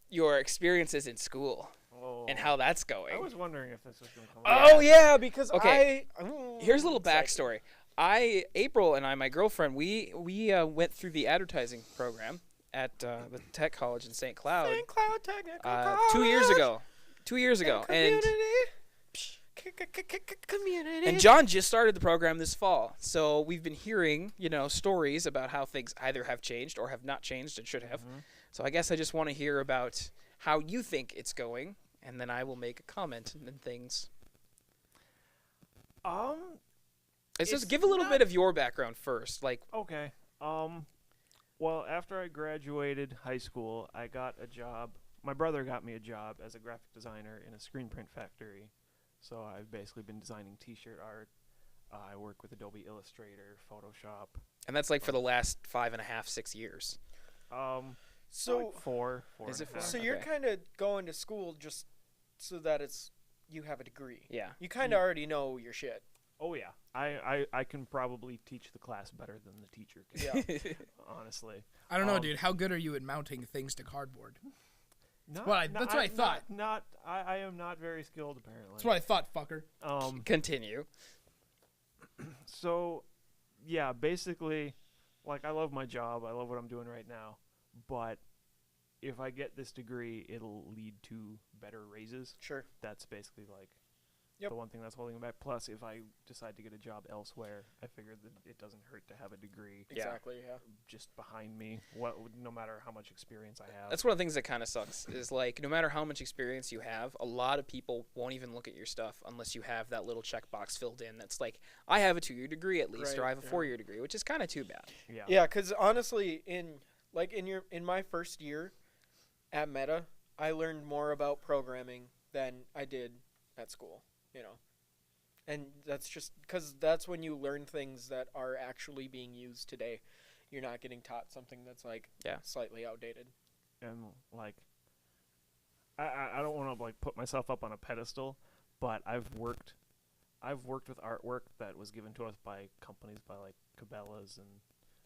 your experiences in school Oh. and how that's going. I was wondering if this was going to come Oh up. yeah, because Okay. I. Here's a little backstory. April and I, my girlfriend, we went through the advertising program at the Tech College in St. Cloud St. Cloud Technical 2 years College. ago. 2 years ago, and Community. and John just started the program this fall. So we've been hearing, stories about how things either have changed or have not changed and should have. So I guess I just want to hear about how you think it's going, and then I will make a comment and things. It's just It's give a little not- bit of your background first, like. Okay. Well, after I graduated high school, I got a job. My brother got me a job as a graphic designer in a screen print factory. So I've basically been designing T-shirt art. I work with Adobe Illustrator, Photoshop. And that's like for the last 5.5, 6 years. So like four. Is it and a half. So you're Okay. kind of going to school just so that you have a degree. Yeah. You kind of already know your shit. Oh yeah, I can probably teach the class better than the teacher can. Yeah. Honestly. I don't know, Um, dude. How good are you at mounting things to cardboard? Not, that's what I thought. I am not very skilled apparently. That's what I thought, fucker. Continue. So, yeah, basically, like, I love my job. I love what I'm doing right now. But if I get this degree, it'll lead to better raises. Sure. That's basically, like, Yep. the one thing that's holding me back. Plus, if I decide to get a job elsewhere, I figured that it doesn't hurt to have a degree Exactly. Yeah. just behind me, no matter how much experience I have. That's one of the things that kind of sucks is like no matter how much experience you have, a lot of people won't even look at your stuff unless you have that little checkbox filled in that's like, I have a 2-year degree at least, or Right, I have a yeah. 4-year degree, which is kind of too bad. Yeah. Yeah, because honestly, in my first year at Meta, I learned more about programming than I did at school. And that's just because that's when you learn things that are actually being used today. You're not getting taught something that's like slightly outdated. And like I don't want to like put myself up on a pedestal, but I've worked with artwork that was given to us by companies by like Cabela's and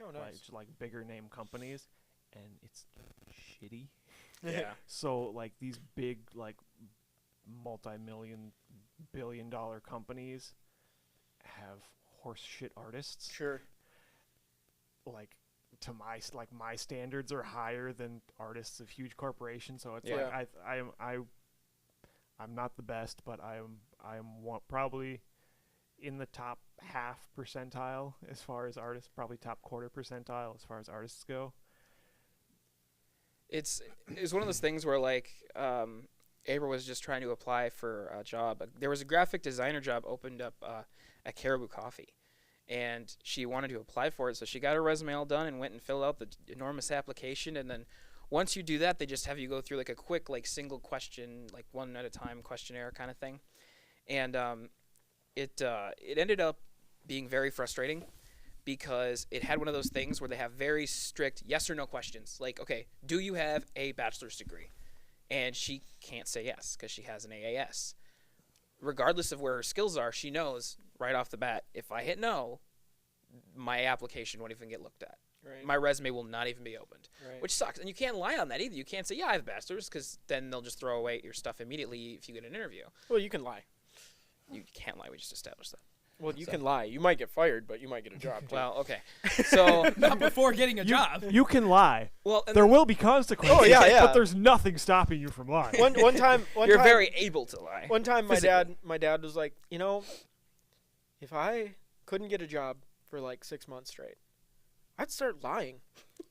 Oh, like bigger name companies, and it's shitty. Yeah. So like these big like multi-million billion-dollar companies have horse shit artists. Sure. Like to my standards are higher than artists of huge corporations, so it's Yeah. like I'm not the best, but I'm probably in the top half percentile as far as artists, probably top quarter percentile as far as artists go. It's one of those things where like April was just trying to apply for a job. There was a graphic designer job opened up at Caribou Coffee, and she wanted to apply for it. So she got her resume all done and went and filled out the enormous application. And then once you do that, they just have you go through like a quick like single question, like one at a time questionnaire kind of thing. And it ended up being very frustrating because it had one of those things where they have very strict yes or no questions. Like, okay, do you have a bachelor's degree? And she can't say yes because she has an AAS. Regardless of where her skills are, she knows right off the bat, if I hit no, my application won't even get looked at. Right. My resume will not even be opened, Right. which sucks. And you can't lie on that either. You can't say, yeah, I have a bachelor's, because then they'll just throw away your stuff immediately if you get an interview. Well, you can lie. You can't lie. We just established that. Well, you So- can lie. You might get fired, but you might get a job too. Well, okay. So, Not before getting a job. You can lie. well, and There then will be consequences. Oh, yeah. But there's nothing stopping you from lying. one time, you're very able to lie. One time, Physically. my dad was like, if I couldn't get a job for like 6 months straight, I'd start lying.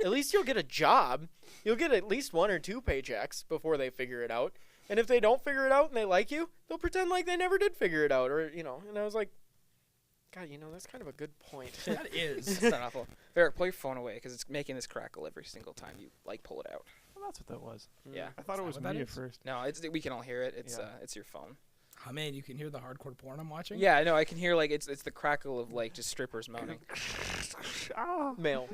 At least you'll get a job. You'll get at least 1 or 2 paychecks before they figure it out. And if they don't figure it out and they like you, they'll pretend like they never did figure it out, or. And I was like, God, that's kind of a good point. That is. It's not awful. Varrick, pull your phone away because it's making this crackle every single time you pull it out. Well, that's what that was. Yeah. I thought it was what that me at is? first. No, we can all hear it. It's Yeah. it's your phone. Oh man, you can hear the hardcore porn I'm watching. Yeah, I know. I can hear like it's the crackle of like just strippers moaning. Ah. Male.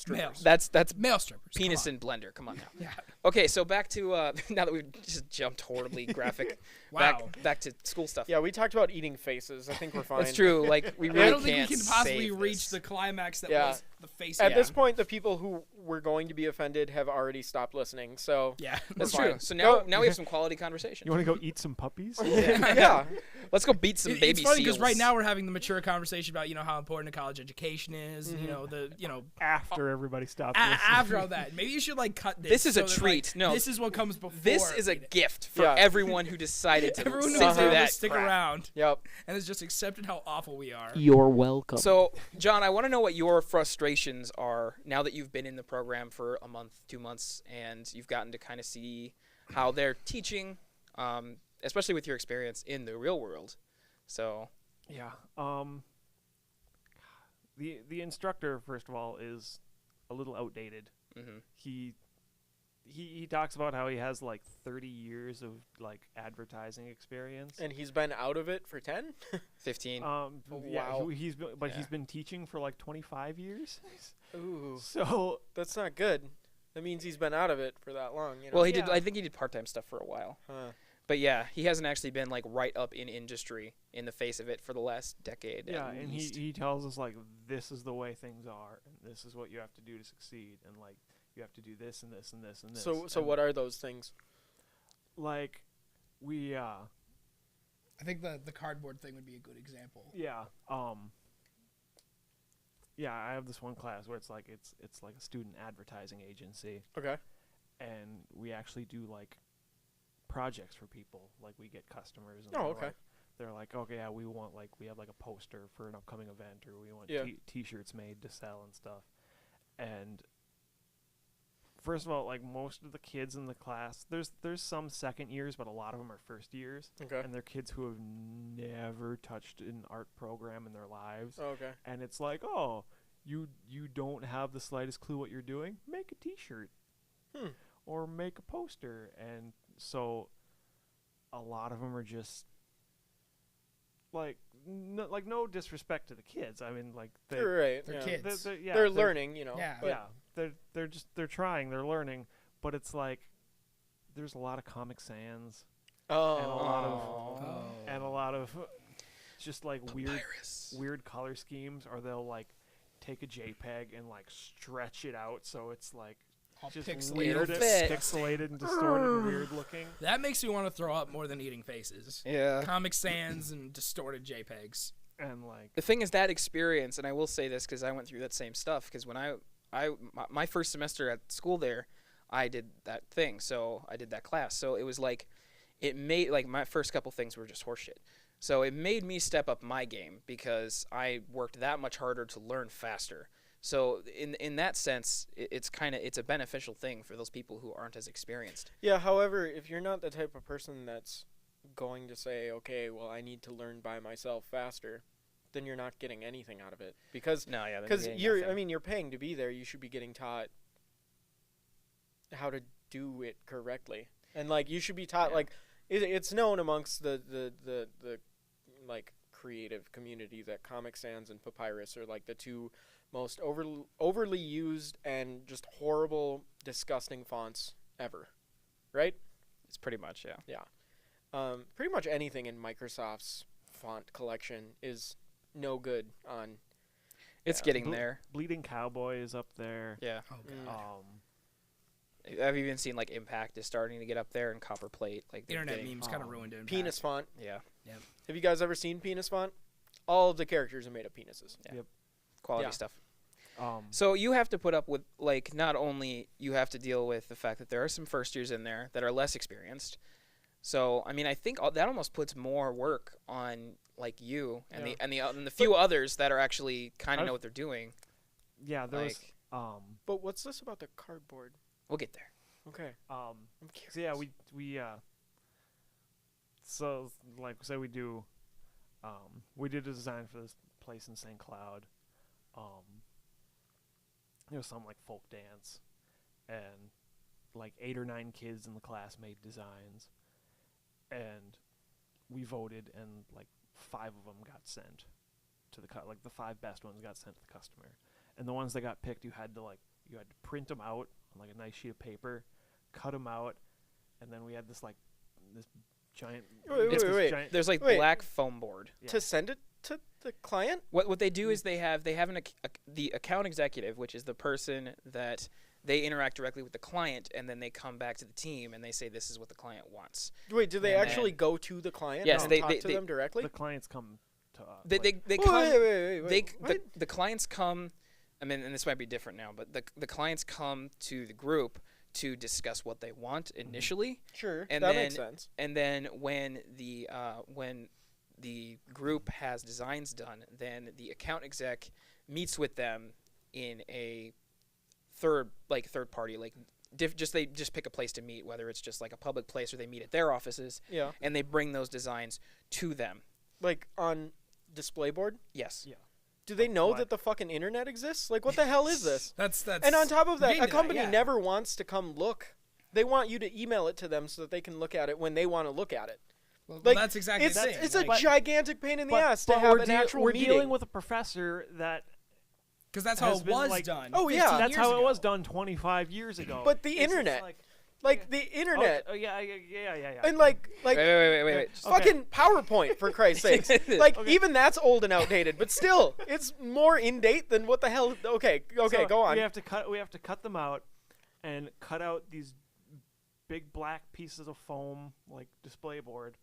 Males. That's Male strippers. come penis on. and blender. Come on now. Yeah. Okay, so back to now that we've just jumped horribly graphic. Wow. Back to school stuff. Yeah, we talked about eating faces. I think we're fine. That's true. Like we really I don't think can't we can possibly save reach this. the climax that Yeah. was the face. At Yeah. this point, the people who were going to be offended have already stopped listening. So Yeah. That's fine. true. So now Go- we have some quality conversation. You want to go eat some puppies? yeah. Let's go beat some baby It's funny because seals. right now we're having the mature conversation about how important a college education is. Mhm. After everybody stopped After all that, maybe you should cut this. This is a so that, treat. No. this is what comes before. This is a you know. gift for Yeah. everyone who decided to Everyone sit who's through able to that stick crap. around Yep. and has just accepted how awful we are. You're welcome. So, John, I want to know what your frustrations are now that you've been in the program for a month, 2 months, and you've gotten to kind of see how they're teaching, especially with your experience in the real world. So, Yeah. The instructor, first of all, is a little outdated. mhm. He talks about how he has 30 years of advertising experience. And he's been out of it for 10? 15. Yeah, Wow. he's Yeah. been teaching for 25 years. Ooh, So that's not good. That means he's been out of it for that long. Well, he did. Yeah. I think he did part-time stuff for a while. Huh. But yeah, he hasn't actually been right up in industry in the face of it for the last decade. yeah, at and least. he tells us this is the way things are, and this is what you have to do to succeed, and you have to do this and this and this and this. So and what are those things? We I think the cardboard thing would be a good example. yeah I have this one class where it's like a student advertising agency, Okay. and we actually do projects for people. We get customers and Oh, okay. they're like, okay, yeah, we want we have a poster for an upcoming event, or we want Yeah. t-shirts made to sell and stuff. And first of all, most of the kids in the class, there's some second years, but a lot of them are first years, Okay. and they're kids who have never touched an art program in their lives. Oh, okay. And it's oh, you don't have the slightest clue what you're doing? Make a t-shirt. Hmm. Or make a poster. And so a lot of them are just no disrespect to the kids. I mean, they, You're right. They're yeah. kids. They're learning, Yeah. But yeah, they're trying, they're learning, but it's there's a lot of Comic Sans Oh. and a lot of Oh. and a lot of just Papyrus. weird color schemes, or they'll take a JPEG and stretch it out so it's All just pixelated. weird, It'll fit. pixelated and distorted and weird looking. That makes me want to throw up more than eating faces. Yeah. Comic Sans and distorted JPEGs. And The thing is that experience, and I will say this because I went through that same stuff. Because when my first semester at school there, I did that thing. So I did that class. So it was it made my first couple things were just horseshit. So it made me step up my game because I worked that much harder to learn faster. So in that sense, it's a beneficial thing for those people who aren't as experienced. Yeah, however, if you're not the type of person that's going to say, okay, well, I need to learn by myself faster, then you're not getting anything out of it. Because No, yeah, you're paying to be there. You should be getting taught how to do it correctly. And you should be taught it's known amongst the creative community that Comic Sans and Papyrus are the two most overly used and just horrible, disgusting fonts ever. Right? it's pretty much Pretty much anything in Microsoft's font collection is no good on. It's Yeah. getting there. Bleeding Cowboy is up there. Yeah. Oh god. I've even seen Impact is starting to get up there and Copperplate. They're Internet getting- memes kind of ruined it. Penis font. Yeah. Have you guys ever seen penis font? All of the characters are made of penises. Quality Yeah. stuff. Um, So you have to put up with not only you have to deal with the fact that there are some first years in there that are less experienced. So I mean I think that almost puts more work on you and Yeah. the few others that are actually kind of I've- know what they're doing. yeah, there was But what's this about the cardboard? We'll get there. Okay, um I'm curious. so yeah, we so we do we did a design for this place in St. Cloud. There was some like folk dance, and like 8 or 9 kids in the class made designs, and we voted, and like 5 of them got sent to the like the 5 best ones got sent to the customer, and the ones that got picked, you had to print them out on like a nice sheet of paper, cut them out, and then we had this giant. Wait. There's like black foam board. Yeah. To send it to the client? What they do is they have the account executive, which is the person that they interact directly with the client, and then they come back to the team and they say this is what the client wants. Wait, do they And actually go to the client Yes, and they- talk they- to they- them directly? The clients come to us. They Wait, come. wait. The clients come. I mean, and this might be different now, but the clients come to the group to discuss what they want initially, Sure, and that then makes sense. and then when the group has designs done, then the account exec meets with them in a third party, like they just pick a place to meet, whether it's just like a public place or they meet at their offices, Yeah, and they bring those designs to them. like on display board. Yes. Yeah. Do they know What? that the fucking internet exists? Like, what the hell is this? That's. And on top of that, getting a to company yeah. never wants to come look. They want you to email it to them so that they can look at it when they want to look at it. Well, Like, that's exactly It's the thing. it's like, a gigantic pain in the ass to but have we're an deal- actual we're meeting. dealing with a professor that because that's how has it been, was like- done. Oh, yeah. 15 that's years how ago. it was done 25 years ago. But the It's just internet. like, Like the internet. Oh, yeah. And like Wait. fucking PowerPoint, for Christ's sakes. Like, Okay. even that's old and outdated, but still, it's more in date than what the hell. Okay, So go on. We have to cut them out, and cut out these big black pieces of foam like display board,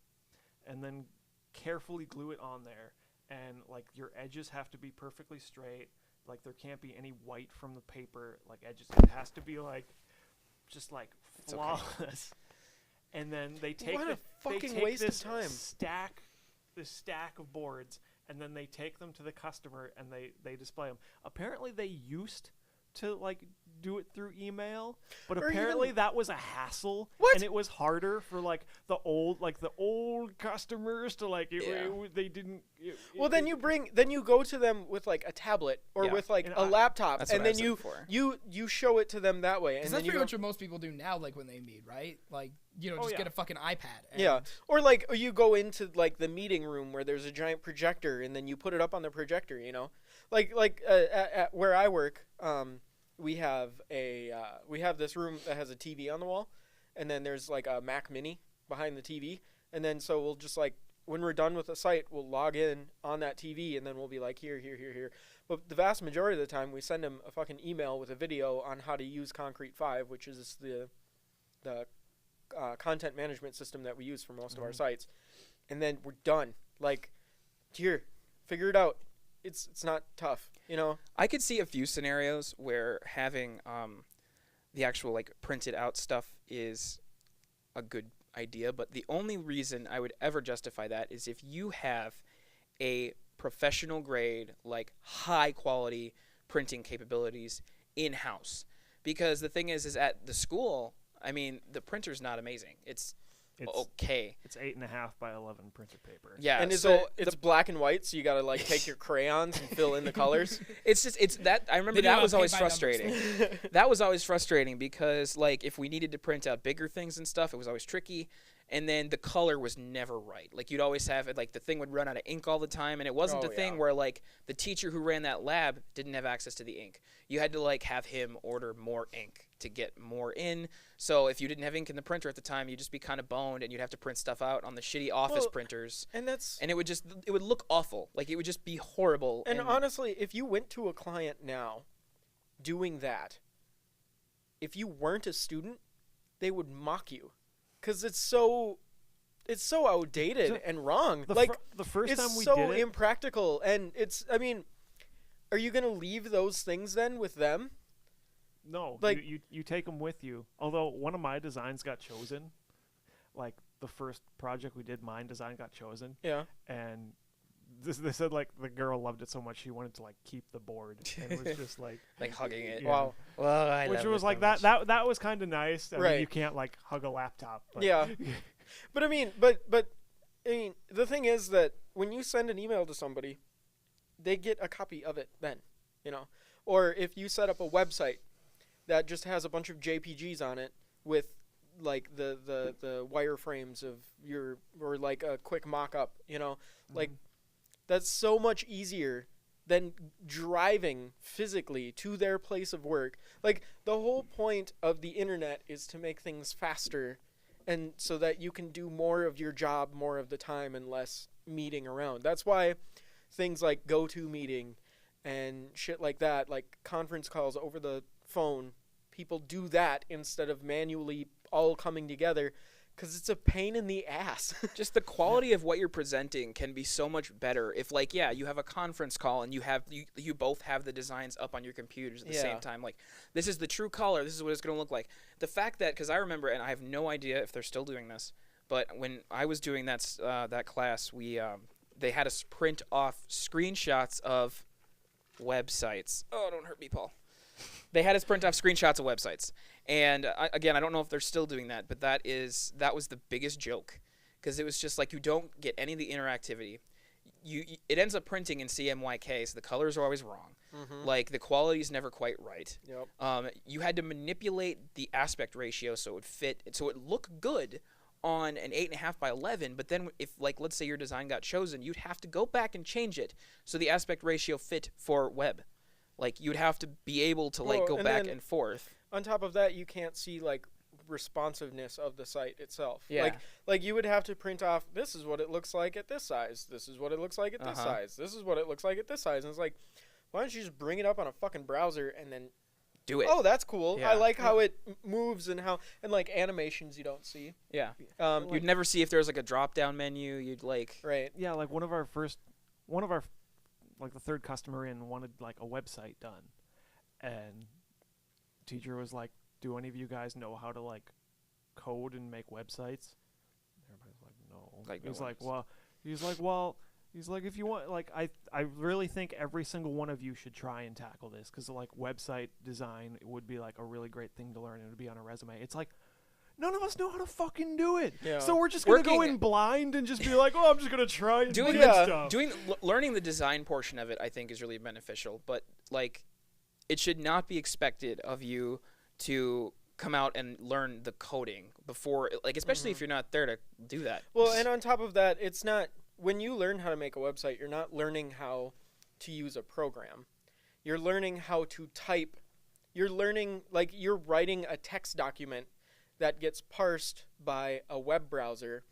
and then carefully glue it on there. And like your edges have to be perfectly straight. Like there can't be any white from the paper. Like edges, it has to be like just like okay. flawless. And then they take What a they fucking take waste of this time. this stack of boards, and then they take them to the customer and they display them. Apparently they used to like do it through email, but Or apparently even- that was a hassle. What? And it was harder for like the old customers to like they didn't Well, then you go to them with like a tablet or Yeah. with like And a laptop, That's and what I then was looking for. you show it to them that way, and Because then that's you pretty go, much what most people do now, like when they meet, right? Like, Oh, just yeah. get a fucking iPad. And yeah, or like you go into like the meeting room where there's a giant projector, and then you put it up on the projector. You know, like at where I work, we have this room that has a TV on the wall, and then there's like a Mac Mini behind the TV, and then so we'll just like when we're done with the site, we'll log in on that TV, and then we'll be like here. But the vast majority of the time, we send them a fucking email with a video on how to use Concrete 5, which is the content management system that we use for most of our sites, and then we're done. Like, here, figure it out. It's not tough, you know. I could see a few scenarios where having the actual like printed out stuff is a good idea, but the only reason I would ever justify that is if you have a professional grade, like high quality printing capabilities in house. Because the thing is at the school, I mean, the printer's not amazing. It's okay. It's 8.5 by 11 printer paper. Yeah, And so it's black and white, so you gotta like take your crayons and fill in the colors. it's that I remember They do that have was always paint by numbers. frustrating. That was always frustrating because like if we needed to print out bigger things and stuff, it was always tricky. And then the color was never right. Like you'd always have it like the thing would run out of ink all the time, and it wasn't Oh, a thing yeah. where like the teacher who ran that lab didn't have access to the ink. You had to like have him order more ink to get more in. So if you didn't have ink in the printer at the time, you'd just be kind of boned, and you'd have to print stuff out on the shitty office Well, printers, And that's and it would look awful. Like it would just be horrible. and honestly, if you went to a client now doing that, if you weren't a student, they would mock you, because it's so outdated So, and wrong. The Like the first it's time we so did it, impractical, and I mean, are you gonna leave those things then with them? no, like- you take them with you. Although one of my designs got chosen, like the first project we did, mine design got chosen, Yeah. and they said like the girl loved it so much she wanted to like keep the board and was just like like hugging it. Yeah. Wow. Well, I which love was it like so that much. that was kind of nice. I mean, Right. you can't like hug a laptop. But Yeah. But I mean, but I mean, the thing is that when you send an email to somebody, they get a copy of it then, you know. Or if you set up a website that just has a bunch of JPGs on it with like the wireframes of your, or like a quick mock-up, you know, like that's so much easier than driving physically to their place of work. Like the whole point of the internet is to make things faster, and so that you can do more of your job more of the time and less meeting around. That's why things like GoToMeeting and shit like that, like conference calls over the phone, people do that instead of manually all coming together, because it's a pain in the ass. Just the quality of what you're presenting can be so much better if, like, yeah, you have a conference call and you both have the designs up on your computers at the same time. Like, this is the true color. This is what it's going to look like. The fact that, because I remember, and I have no idea if they're still doing this, but when I was doing that class, they had us print off screenshots of websites. Oh, don't hurt me, Paul. They had us print off screenshots of websites. And again, I don't know if they're still doing that, but that was the biggest joke, because it was just like you don't get any of the interactivity. It ends up printing in CMYK, so the colors are always wrong. Mm-hmm. Like the quality is never quite right. Yep. You had to manipulate the aspect ratio so it would fit, so it looked good on an 8.5 by 11. But then, if like let's say your design got chosen, you'd have to go back and change it so the aspect ratio fit for web. Like you'd have to be able to like go back and forth. On top of that, you can't see like responsiveness of the site itself. Yeah. Like you would have to print off, this is what it looks like at this size. This is what it looks like at this size. This is what it looks like at this size. And it's like, why don't you just bring it up on a fucking browser and then do it? Oh, that's cool. Yeah. I like how it moves and like animations you don't see. Yeah. Like, You'd never see if there was like a drop down menu. You'd like right. Yeah, like like the third customer in wanted like a website done, and teacher was like, do any of you guys know how to like code and make websites? Everybody's like, no. He's like, if you want, like, I really think every single one of you should try and tackle this, because like website design would be like a really great thing to learn and it would be on a resume. It's like, none of us know how to fucking do it. Yeah. So we're just going to go in blind and just be like, oh, I'm just going to try and do stuff. Learning the design portion of it, I think, is really beneficial. But, like, it should not be expected of you to come out and learn the coding before, like, especially if you're not there to do that. Well, and on top of that, it's not, when you learn how to make a website, you're not learning how to use a program. You're learning how to type. You're learning, like, you're writing a text document that gets parsed by a web browser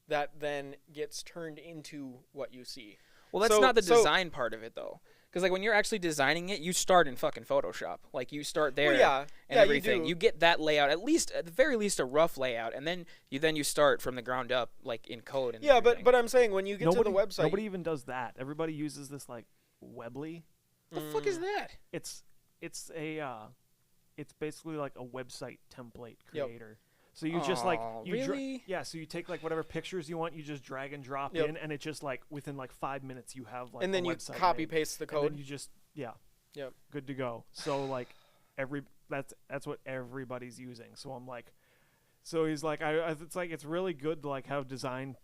that then gets turned into what you see. Well, that's not the design part of it, though. Because, like, when you're actually designing it, you start in fucking Photoshop. Like, you start there and everything. You get that layout, at the very least, a rough layout, and then you start from the ground up, like, in code and everything. but I'm saying, when you get to the website... Nobody even does that. Everybody uses this, like, Weebly. The fuck is that? It's basically like a website template creator. Yep. So you just like really? So you take like whatever pictures you want, you just drag and drop in, and it just like within like 5 minutes you have like and then a you website copy made. paste the code. And then you just good to go. So like that's what everybody's using. So I'm like, so he's like, it's like it's really good to like have design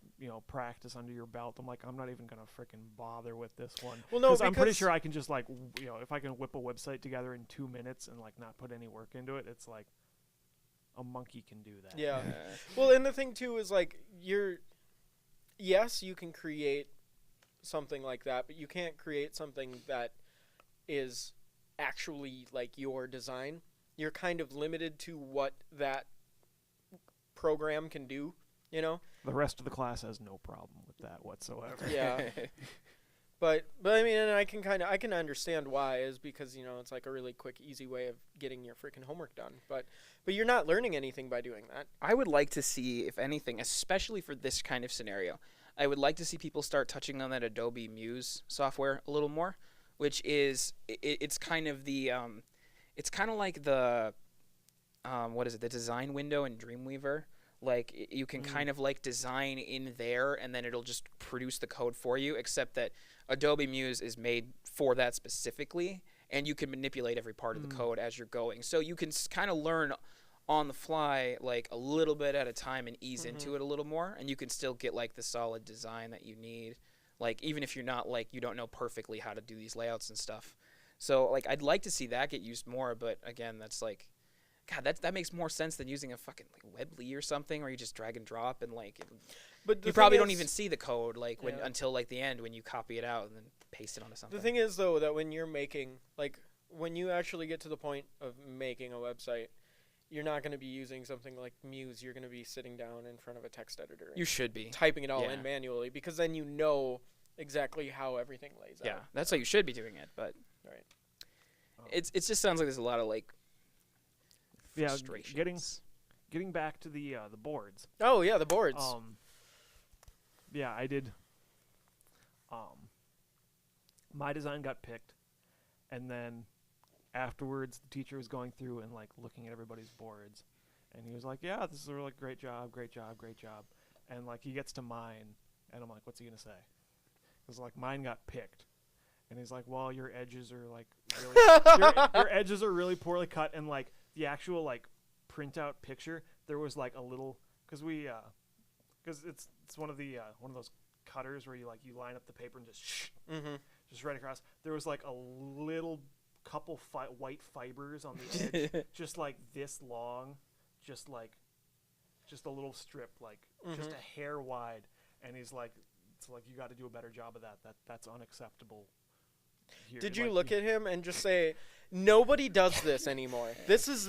practice under your belt. I'm like, I'm not even gonna freaking bother with this one. Well, no, because I'm pretty sure I can just like if I can whip a website together in 2 minutes and like not put any work into it, it's like a monkey can do that. Yeah. Well, and the thing too is like yes, you can create something like that, but you can't create something that is actually like your design. You're kind of limited to what that program can do, The rest of the class has no problem with that whatsoever. Yeah. But I mean, and I can understand why, is because, it's like a really quick, easy way of getting your freaking homework done. But you're not learning anything by doing that. I would like to see, if anything, especially for this kind of scenario, I would like to see people start touching on that Adobe Muse software a little more, which is, it's kind of the, it's kind of like the, the design window in Dreamweaver. Like, you can kind of, like, design in there, and then it'll just produce the code for you, except that Adobe Muse is made for that specifically, and you can manipulate every part of the code as you're going. So you can kind of learn on the fly, like, a little bit at a time and ease into it a little more, and you can still get, like, the solid design that you need. like even if you're not like you don't know perfectly how to do these layouts and stuff. So like I'd like to see that get used more, but again, that's like, God, that makes more sense than using a fucking like Weebly or something where you just drag and drop and like But you probably don't even see the code like when until like the end when you copy it out and then paste it onto something. The thing is though that when you're making like when you actually get to the point of making a website, you're not going to be using something like Muse. You're going to be sitting down in front of a text editor. You should be typing it all in manually because then you know exactly how everything lays out. Yeah, that's how you should be doing it. But right, it just sounds like there's a lot of like frustrations. Getting back to the boards. Oh yeah, the boards. Yeah, I did. My design got picked, and then afterwards the teacher was going through and like looking at everybody's boards, and he was like, "Yeah, this is a really great job, and like he gets to mine, and I'm like, "What's he gonna say?" Because like mine got picked, and he's like, "Well, your edges are like really your edges are really poorly cut," and like the actual like printout picture, there was like a little because it's one of those cutters where you line up the paper and just right across. There was like a little couple white fibers on the edge, just like this long, just a little strip, like just a hair wide. And he's like, "It's like you got to do a better job of that. That's unacceptable." Here. Did you look at him and just say, "Nobody does this anymore. This is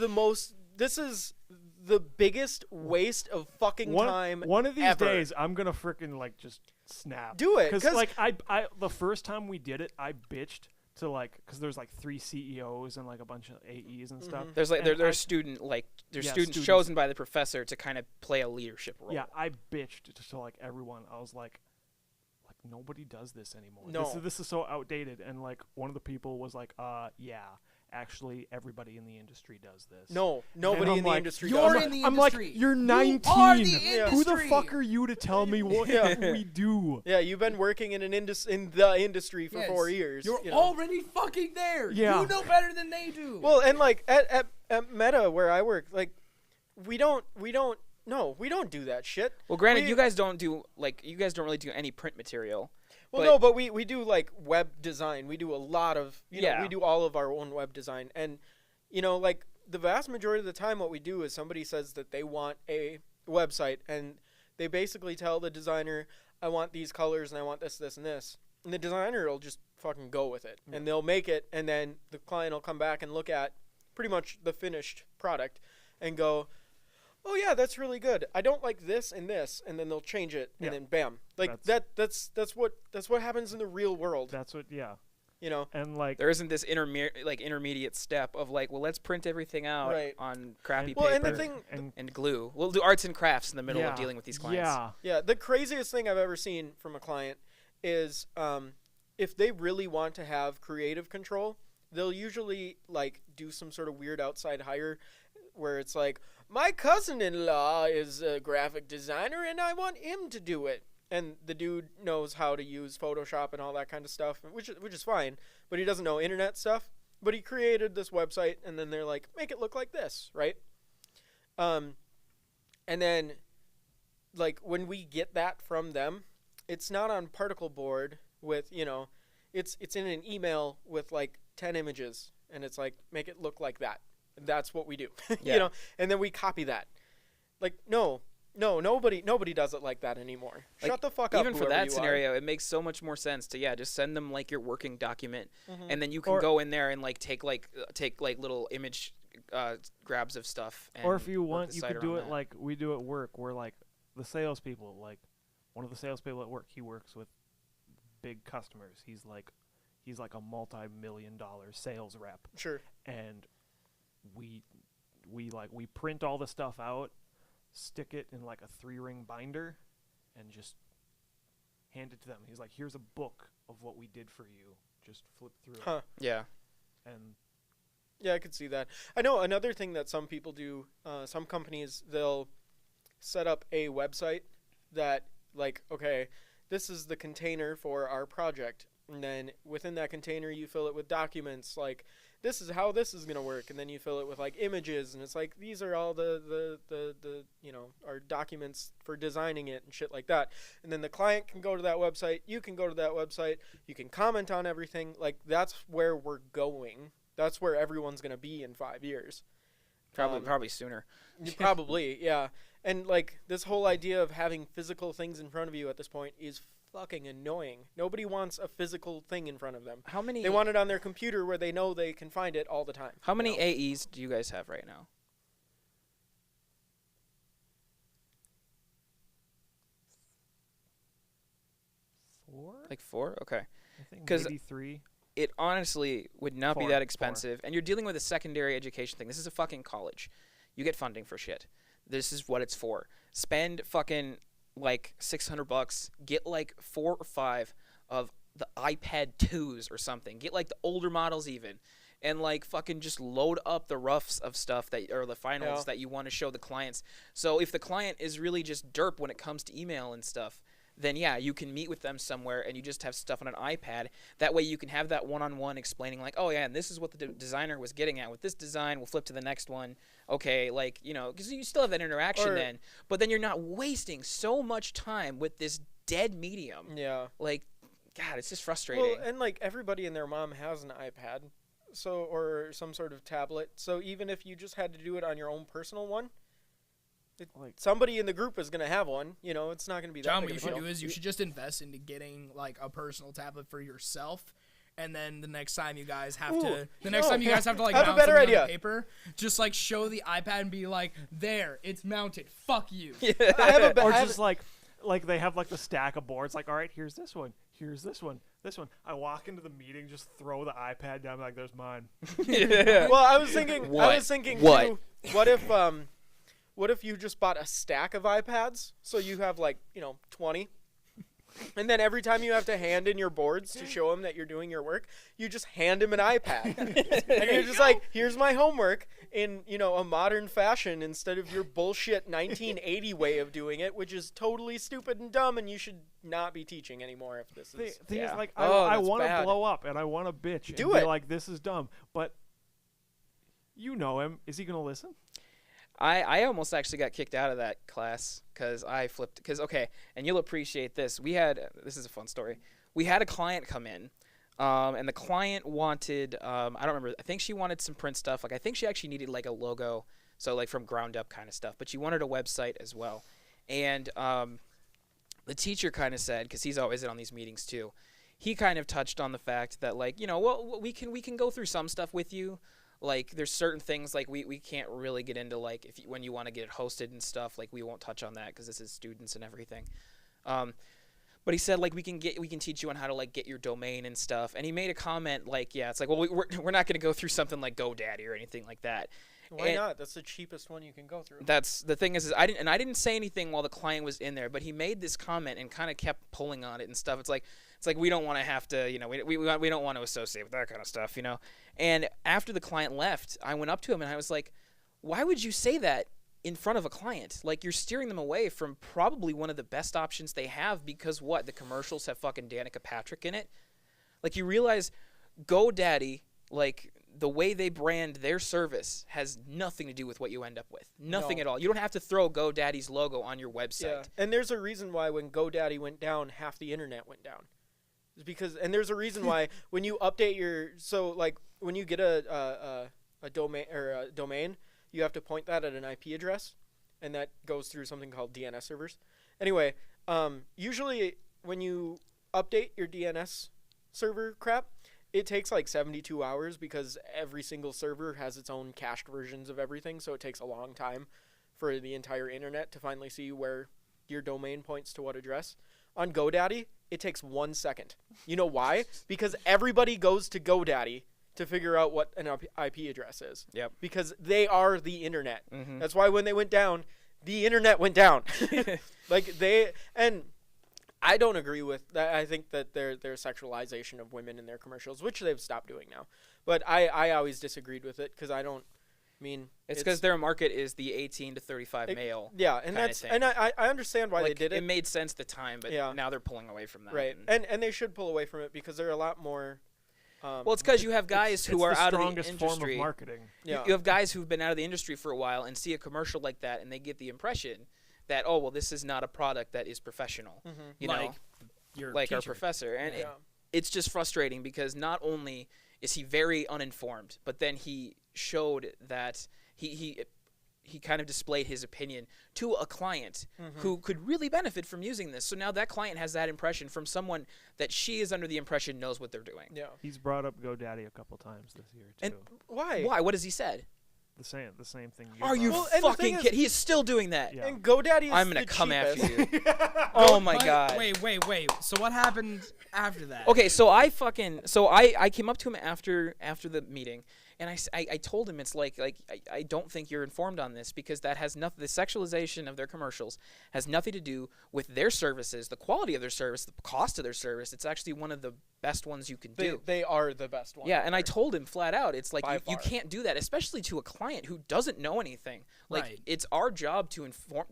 the biggest waste of fucking time One of these ever. days, I'm gonna frickin' like just snap. Do it, because like I the first time we did it, I bitched to like because there's like 3 CEOs and like a bunch of AEs and stuff. There's like there's students chosen by the professor to kind of play a leadership role. Yeah, I bitched to like everyone. I was like nobody does this anymore. No. This is so outdated. And like one of the people was like, yeah. Actually, everybody in the industry does this. No, nobody in the industry does You're it. in the I'm like, industry. you're 19. You are the Who the industry. fuck are you to tell me what we do? Yeah, you've been working in the industry for 4 years. You're you know. already fucking there. Yeah. You know better than they do. Well, and like at Meta where I work, like we don't do that shit. Well, granted, you guys don't really do any print material. Well, no, but we do like web design. We do a lot of Yeah. we do all of our own web design, and like the vast majority of the time, what we do is somebody says that they want a website, and they basically tell the designer, "I want these colors, and I want this, this, and this," and the designer will just fucking go with it, and they'll make it, and then the client will come back and look at pretty much the finished product, and go, "Oh yeah, that's really good. I don't like this and this," and then they'll change it, and then bam, like that's what happens in the real world. That's what, yeah. And like There isn't this intermediate step of like, well, let's print everything out Right. on crappy Well, and paper the thing, and glue. We'll do arts and crafts in the middle of dealing with these clients. Yeah. the craziest thing I've ever seen from a client is if they really want to have creative control, they'll usually like do some sort of weird outside hire where it's like, "My cousin-in-law is a graphic designer and I want him to do it." And the dude knows how to use Photoshop and all that kind of stuff, which is fine, but he doesn't know internet stuff. But he created this website, and then they're like, "Make it look like this," right? And then, like, when we get that from them, it's not on particle board with, it's in an email with like 10 images, and it's like, "Make it look like that." That's what we do, Yeah. and then we copy that. Like, no, nobody does it like that anymore. Like, Shut the fuck up. Even for whoever that you scenario, it makes so much more sense to just send them like your working document, Mhm. and then you can Or- go in there and like take little image grabs of stuff. And Or if you work want, the you site could do around it that. like we do at work, where like the salespeople, like one of the salespeople at work, he works with big customers. He's like a multi-million-dollar sales rep, Sure. and we print all the stuff out, stick it in like a 3-ring binder, and just hand it to them. He's like, "Here's a book of what we did for you. Just flip through Huh. Yeah. it." And Yeah, I could see that. I know another thing that some people do, some companies, they'll set up a website that, like, okay, this is the container for our project. And then within that container, you fill it with documents. Like, this is how this is gonna work, and then you fill it with like images, and it's like these are all the our documents for designing it and shit like that. And then the client can go to that website, you can go to that website, you can comment on everything. Like that's where we're going. That's where everyone's gonna be in 5 years. Probably sooner. Probably, yeah. And like this whole idea of having physical things in front of you at this point is fucking annoying. Nobody wants a physical thing in front of them. How many? They want it on their computer where they know they can find it all the time. How many AEs do you guys have right now? 4? Like 4? Okay. I think 'Cause maybe 3. It honestly would not be 4, that 4. expensive. And you're dealing with a secondary education thing. This is a fucking college. You get funding for shit. This is what it's for. Spend fucking like $600. Get like 4 or 5 of the iPad 2s or something. Get like the older models even. And like fucking just load up the roughs of stuff that or the finals that you want to show the clients. So if the client is really just derp when it comes to email and stuff, then yeah, you can meet with them somewhere and you just have stuff on an iPad. That way you can have that one-on-one explaining like, oh yeah, and this is what the designer was getting at with this design. We'll flip to the next one. Okay, like, you know, because you still have that interaction then. But then you're not wasting so much time with this dead medium. Yeah. Like, God, it's just frustrating. Well, and like everybody and their mom has an iPad, so or some sort of tablet. So even if you just had to do it on your own personal one, somebody in the group is gonna have one. You know, it's not gonna be that John, big what you of a should deal. do is you should just invest into getting like a personal tablet for yourself. And then the next time you guys have to, like I have a mount better something on idea. paper, just like show the iPad and be like, there, it's mounted. Fuck you. I have a Or just like they have like the stack of boards. Like, all right, here's this one. Here's this one. This one. I walk into the meeting, just throw the iPad down. Like, there's mine. Well, I was thinking. What? Too, what if you just bought a stack of iPads? So you have 20. And then every time you have to hand in your boards to show them that you're doing your work, you just hand them an iPad. And you're just like, here's my homework in, a modern fashion instead of your bullshit 1980 way of doing it, which is totally stupid and dumb, and you should not be teaching anymore if this is... The thing is, like, Oh, I that's want to bad. blow up, and I want to bitch. Do and it. Be like, this is dumb. But you know him. Is he going to listen? I almost actually got kicked out of that class because I flipped. Okay, and you'll appreciate this. This is a fun story. We had a client come in, and the client wanted, I don't remember, I think she wanted some print stuff. Like, I think she actually needed, like, a logo, so, like, from ground up kind of stuff. But she wanted a website as well. And the teacher kind of said, because he's always in on these meetings too, he kind of touched on the fact that, like, well, we can go through some stuff with you. Like, there's certain things, like, we can't really get into, like, when you want to get it hosted and stuff, like, we won't touch on that because this is students and everything. But he said, like, we can teach you on how to, like, get your domain and stuff. And he made a comment, like, yeah, it's like, well, we're not going to go through something like GoDaddy or anything like that. Why not? That's the cheapest one you can go through. That's the thing is I didn't say anything while the client was in there, but he made this comment and kind of kept pulling on it and stuff. It's like we don't want to have to, we don't want to associate with that kind of stuff, And after the client left, I went up to him and I was like, why would you say that in front of a client? Like, you're steering them away from probably one of the best options they have because the commercials have fucking Danica Patrick in it. Like, you realize GoDaddy, like, the way they brand their service has nothing to do with what you end up with. Nothing at all. You don't have to throw GoDaddy's logo on your website. Yeah. And there's a reason why when GoDaddy went down, half the internet went down. It's because, and there's a reason why when you update when you get a domain, you have to point that at an IP address, and that goes through something called DNS servers. Anyway, usually when you update your DNS server crap, it takes like 72 hours because every single server has its own cached versions of everything, so it takes a long time for the entire internet to finally see where your domain points to what address. On GoDaddy, it takes 1 second. You know why? Because everybody goes to GoDaddy to figure out what an IP address is. Yep. Because they are the internet. Mm-hmm. That's why when they went down, the internet went down. And I don't agree with that. I think that their sexualization of women in their commercials, which they've stopped doing now. But I always disagreed with it because it's because their market is the 18 to 35 male. Yeah, and I understand why they did it. It made sense at the time, but Yeah. now they're pulling away from that. Right, and they should pull away from it because they're a lot more Well, it's because you have guys who are the out of the strongest form of industry. marketing. Yeah. You have guys who've been out of the industry for a while and see a commercial like that, and they get the impression that, oh, well, this is not a product that is professional. You know, your like our teacher. professor. And Yeah. it's just frustrating because not only is he very uninformed, but then he showed that he kind of displayed his opinion to a client who could really benefit from using this. So now that client has that impression from someone that she is under the impression knows what they're doing. Yeah. He's brought up GoDaddy a couple times this year too. And Why? Why? What has he said? The same thing. Are you Well, and the thing fucking is- kidding? He is still doing that. Yeah. And GoDaddy is I'm going the to come after cheapest. you. Oh my But god. Wait. So what happened after that? Okay, so I came up to him after the meeting, and I told him it's like I don't think you're informed on this because that has nothing. The sexualization of their commercials has nothing to do with their services, the quality of their service, the cost of their service. It's actually one of the best ones you can do. They are the best one. Yeah, and I told him flat out, it's like By you far. can't do that, especially to a client who doesn't know anything. Like Right. it's our job to inform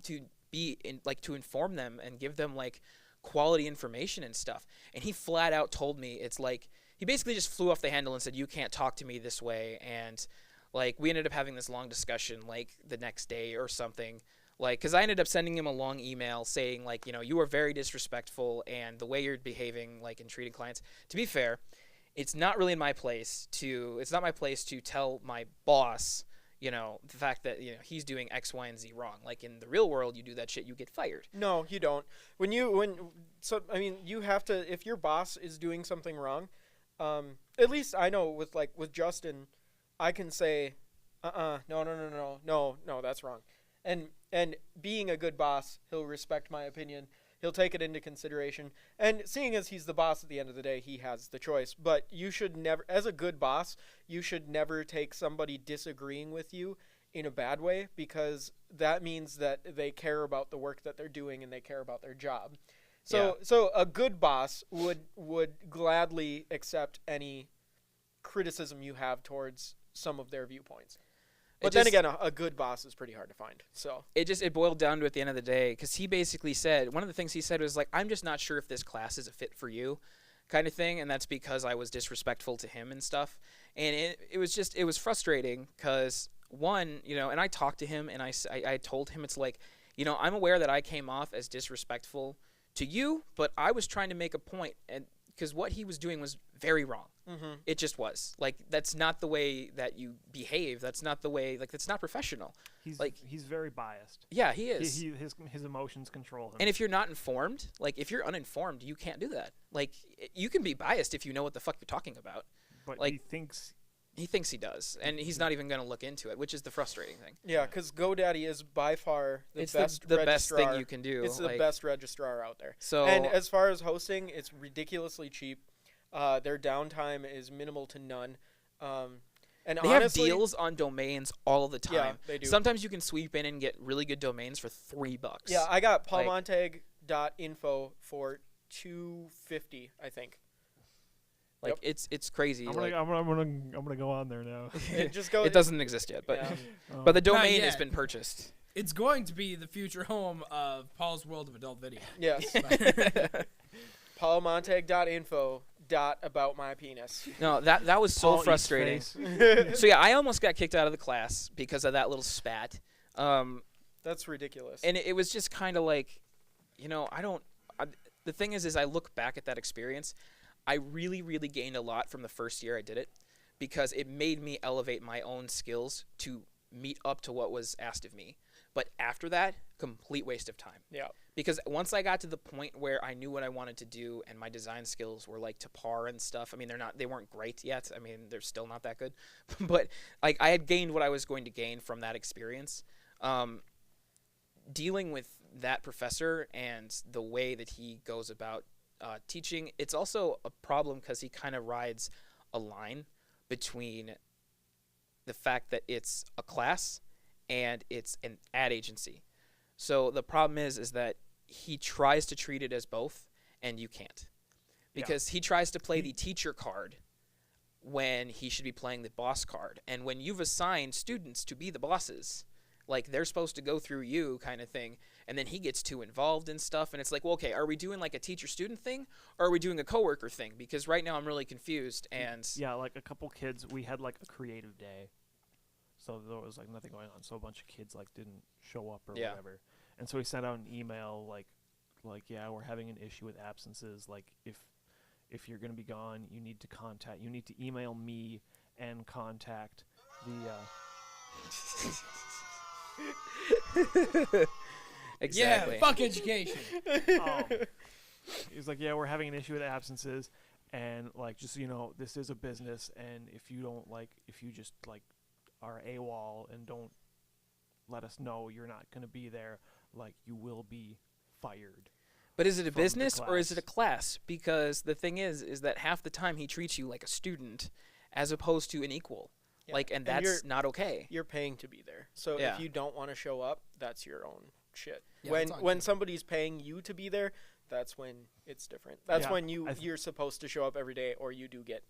them and give them like quality information and stuff. And he flat out told me it's like he basically just flew off the handle and said you can't talk to me this way. And like we ended up having this long discussion like the next day or something. Like, because I ended up sending him a long email saying, like, you know, you are very disrespectful and the way you're behaving, like, and treating clients. To be fair, it's not really my place to tell my boss, you know, the fact that, you know, he's doing X, Y, and Z wrong. Like, in the real world, you do that shit, you get fired. No, you don't. I mean, you have to, if your boss is doing something wrong, at least I know with Justin, I can say, no, that's wrong. And being a good boss, he'll respect my opinion. He'll take it into consideration. And seeing as he's the boss at the end of the day, he has the choice. But you should never, as a good boss, you should never take somebody disagreeing with you in a bad way, because that means that they care about the work that they're doing and they care about their job. So a good boss would gladly accept any criticism you have towards some of their viewpoints. But then again, a good boss is pretty hard to find. So it boiled down to at the end of the day, because he basically said, one of the things he said was like, I'm just not sure if this class is a fit for you, kind of thing. And that's because I was disrespectful to him and stuff. And it was frustrating because, one, you know, and I talked to him and I told him it's like, you know, I'm aware that I came off as disrespectful to you, but I was trying to make a point, and because what he was doing was very wrong. Mm-hmm. It just was. Like, that's not the way that you behave. That's not the way, like, that's not professional. He's very biased. Yeah, he is. His emotions control him. And if you're not informed, like, if you're uninformed, you can't do that. Like, you can be biased if you know what the fuck you're talking about. But like, he thinks he does, and he's not even going to look into it, which is the frustrating thing. yeah, because GoDaddy is by far the It's best the best registrar. thing you can do. It's the like, best registrar out there. So, And as far as hosting, it's ridiculously cheap. Their downtime is minimal to none. And they honestly, have deals on domains all the time. Yeah, they do. Sometimes you can sweep in and get really good domains for $3. Yeah, I got palmontag.info for $250, I think. Like, it's crazy. I'm like, gonna go on there now. Just go. it doesn't exist yet, but Yeah. but the domain has yet. been purchased. It's going to be the future home of Paul's World of Adult Video. Yes. palmontag.info. About my penis. No, that was so Paul eats frustrating. face. So yeah, I almost got kicked out of the class because of that little spat. That's ridiculous. And it was just kind of like, you know, the thing is I look back at that experience, I really, really gained a lot from the first year I did it, because it made me elevate my own skills to meet up to what was asked of me. But after that, complete waste of time. Yeah. Because once I got to the point where I knew what I wanted to do and my design skills were like to par and stuff. I mean, they weren't great yet. I mean, they're still not that good. But like, I had gained what I was going to gain from that experience. Dealing with that professor and the way that he goes about teaching, it's also a problem because he kind of rides a line between the fact that it's a class and it's an ad agency. So the problem is that he tries to treat it as both, and you can't. Because he tries to play the teacher card when he should be playing the boss card. And when you've assigned students to be the bosses, Like, they're supposed to go through you kind of thing. And then he gets too involved in stuff. And it's like, well, okay, are we doing like a teacher-student thing? Or are we doing a coworker thing? Because right now I'm really confused. And Yeah, like a couple kids, we had like a creative day. So there was like nothing going on. So a bunch of kids like didn't show up or Yeah. whatever. And so we sent out an email like, yeah, we're having an issue with absences. Like if you're going to be gone, you need to email me and contact the exactly. Yeah, fuck education. He's like, yeah, we're having an issue with absences, and like, just so you know, this is a business, and if you just like are AWOL and don't let us know you're not going to be there, like, you will be fired. But is it a from the business or is it a class. class? Because the thing is that half the time he treats you like a student as opposed to an equal. Yeah. Like, and that's you're, not okay. you're paying to be there. So Yeah. if you don't want to show up, that's your own shit. Yeah, when that's on when you. somebody's paying you to be there, that's when it's different. That's Yeah, when I th- you're supposed to show up every day, or you do get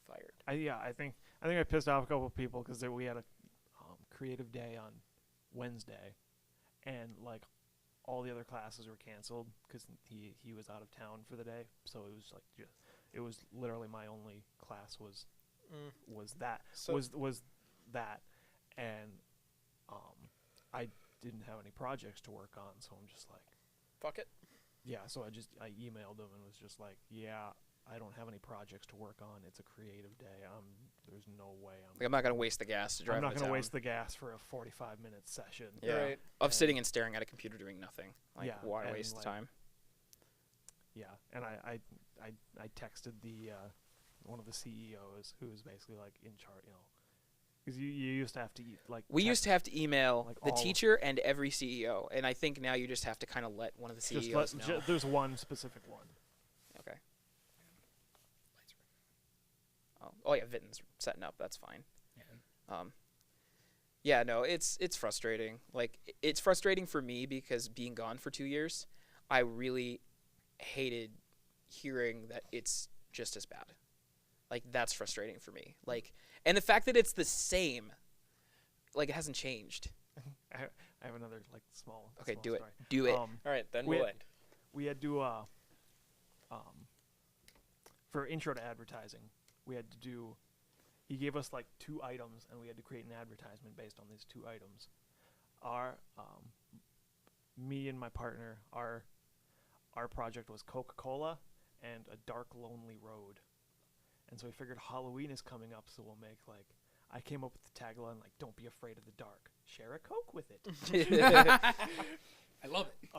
fired. I think I pissed off a couple of people because we had a creative day on Wednesday, and like all the other classes were canceled because he was out of town for the day. So it was like it was literally my only class was that So was that, and I didn't have any projects to work on, so I'm just like, fuck it. yeah. So I emailed him and was just like, yeah, I don't have any projects to work on. It's a creative day. There's no way Like, I'm not going to waste the gas to drive I'm not to going to town waste the gas for a 45-minute session. Yeah. Right. of And- sitting and staring at a computer doing nothing. Like, Yeah, why and, waste like, time? Yeah, and I texted the one of the CEOs who was basically like in charge, because you used to have to We used to have to email like the all- teacher and every CEO, and I think now you just have to kind of let one of the CEOs know. there's one specific one. Okay. Oh yeah, Vitten's setting up. That's fine. Yeah, no, it's frustrating. Like, it's frustrating for me because being gone for 2 years, I really hated hearing that it's just as bad. Like, that's frustrating for me. Like, and the fact that it's the same, like, it hasn't changed. I have another like small. Okay, small do it. story. Do it. All right, then We- we'll end. We had to for intro to advertising, we had to do. He gave us like 2 items, and we had to create an advertisement based on these 2 items. Our me and my partner, our project was Coca-Cola and a dark, lonely road. And so we figured Halloween is coming up, so we'll make like, I came up with the tagline like, "Don't be afraid of the dark. Share a Coke with it." I love it.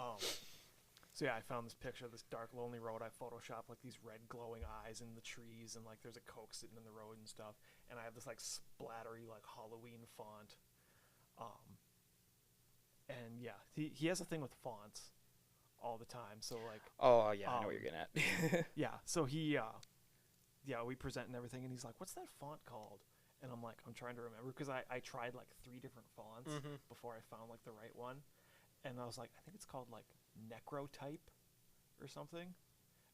So yeah, I found this picture of this dark, lonely road. I photoshopped like these red glowing eyes in the trees, and like there's a Coke sitting in the road and stuff. And I have this like splattery like Halloween font. And yeah, he has a thing with fonts all the time. So like, Oh yeah, I know what you're getting at. yeah, so he we present and everything, and he's like, "What's that font called?" And I'm like, I'm trying to remember because I tried like 3 different fonts before I found like the right one. And I was like, I think it's called like Necrotype or something.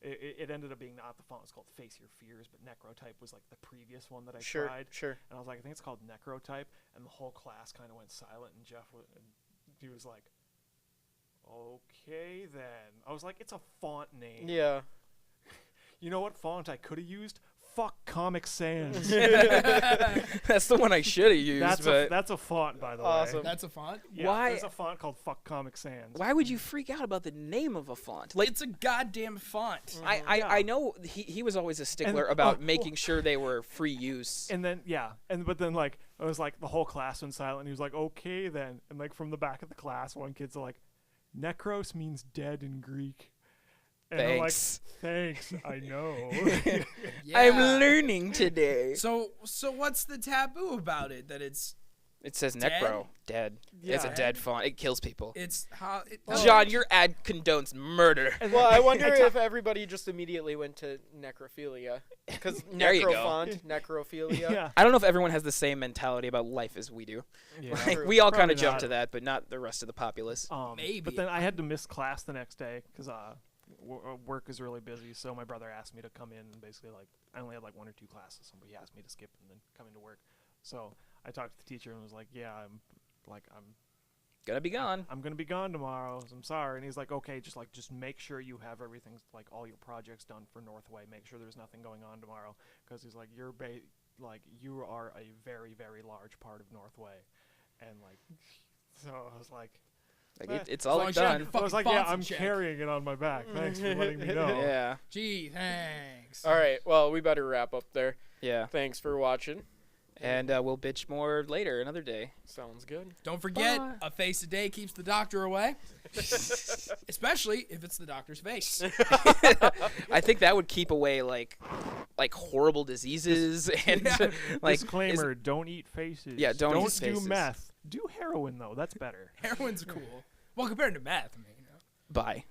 It ended up being not the font was called Face Your Fears, but Necrotype was like the previous one that I tried. Sure. And I was like, I think it's called Necrotype, and the whole class kind of went silent. And he was like, "Okay then." I was like, "It's a font name." Yeah. You know what font I could have used? Fuck Comic Sans. That's the one I should have used. That's a font, by the way. Awesome. That's a font. Yeah, Why- there's a font called Fuck Comic Sans. why would you freak out about the name of a font? Like, It's a goddamn font. I know he was always a stickler about making sure they were free use. And then but then like I was like the whole class went silent. And he was like, "Okay then," and like from the back of the class, one kid's like, "Necros means dead in Greek." And I'm like, Thanks. "Thanks, I know." I'm learning today. So what's the taboo about it? That it's It says Dead? Necro. Dead. It's a Yeah. dead font. It kills people. how it, John, your ad condones murder. Well, I wonder if everybody just immediately went to necrophilia. Because There you go. necrofont, necrophilia. yeah. I don't know if everyone has the same mentality about life as we do. Yeah. Like, True. we all kind Probably of jump not. to that, but not the rest of the populace. Maybe. But then I had to miss class the next day because work is really busy. So my brother asked me to come in and basically like I only had like 1 or 2 classes, so he asked me to skip and then come into work. So I talked to the teacher and was like, "Yeah, I'm Gonna be gone. I'm gonna be gone tomorrow. So I'm sorry. And he's like, okay, just make sure you have everything, like all your projects done for Northway. Make sure there's nothing going on tomorrow, because he's like, you are a very, very large part of Northway, and like, so I was like. It's all long as you have done. your I was like, fucking yeah, thoughts in I'm check. carrying it on my back. Thanks for letting me know. Yeah. Gee, thanks. All right. Well, we better wrap up there. Yeah. Thanks for watching. And we'll bitch more later, another day. Sounds good. Don't forget, Bye. a face a day keeps the doctor away. Especially if it's the doctor's face. I think that would keep away like horrible diseases and like Disclaimer: don't eat faces. Yeah, don't eat do faces. meth. Do heroin though. That's better. Heroin's cool. Well, compared to meth, I mean, Bye.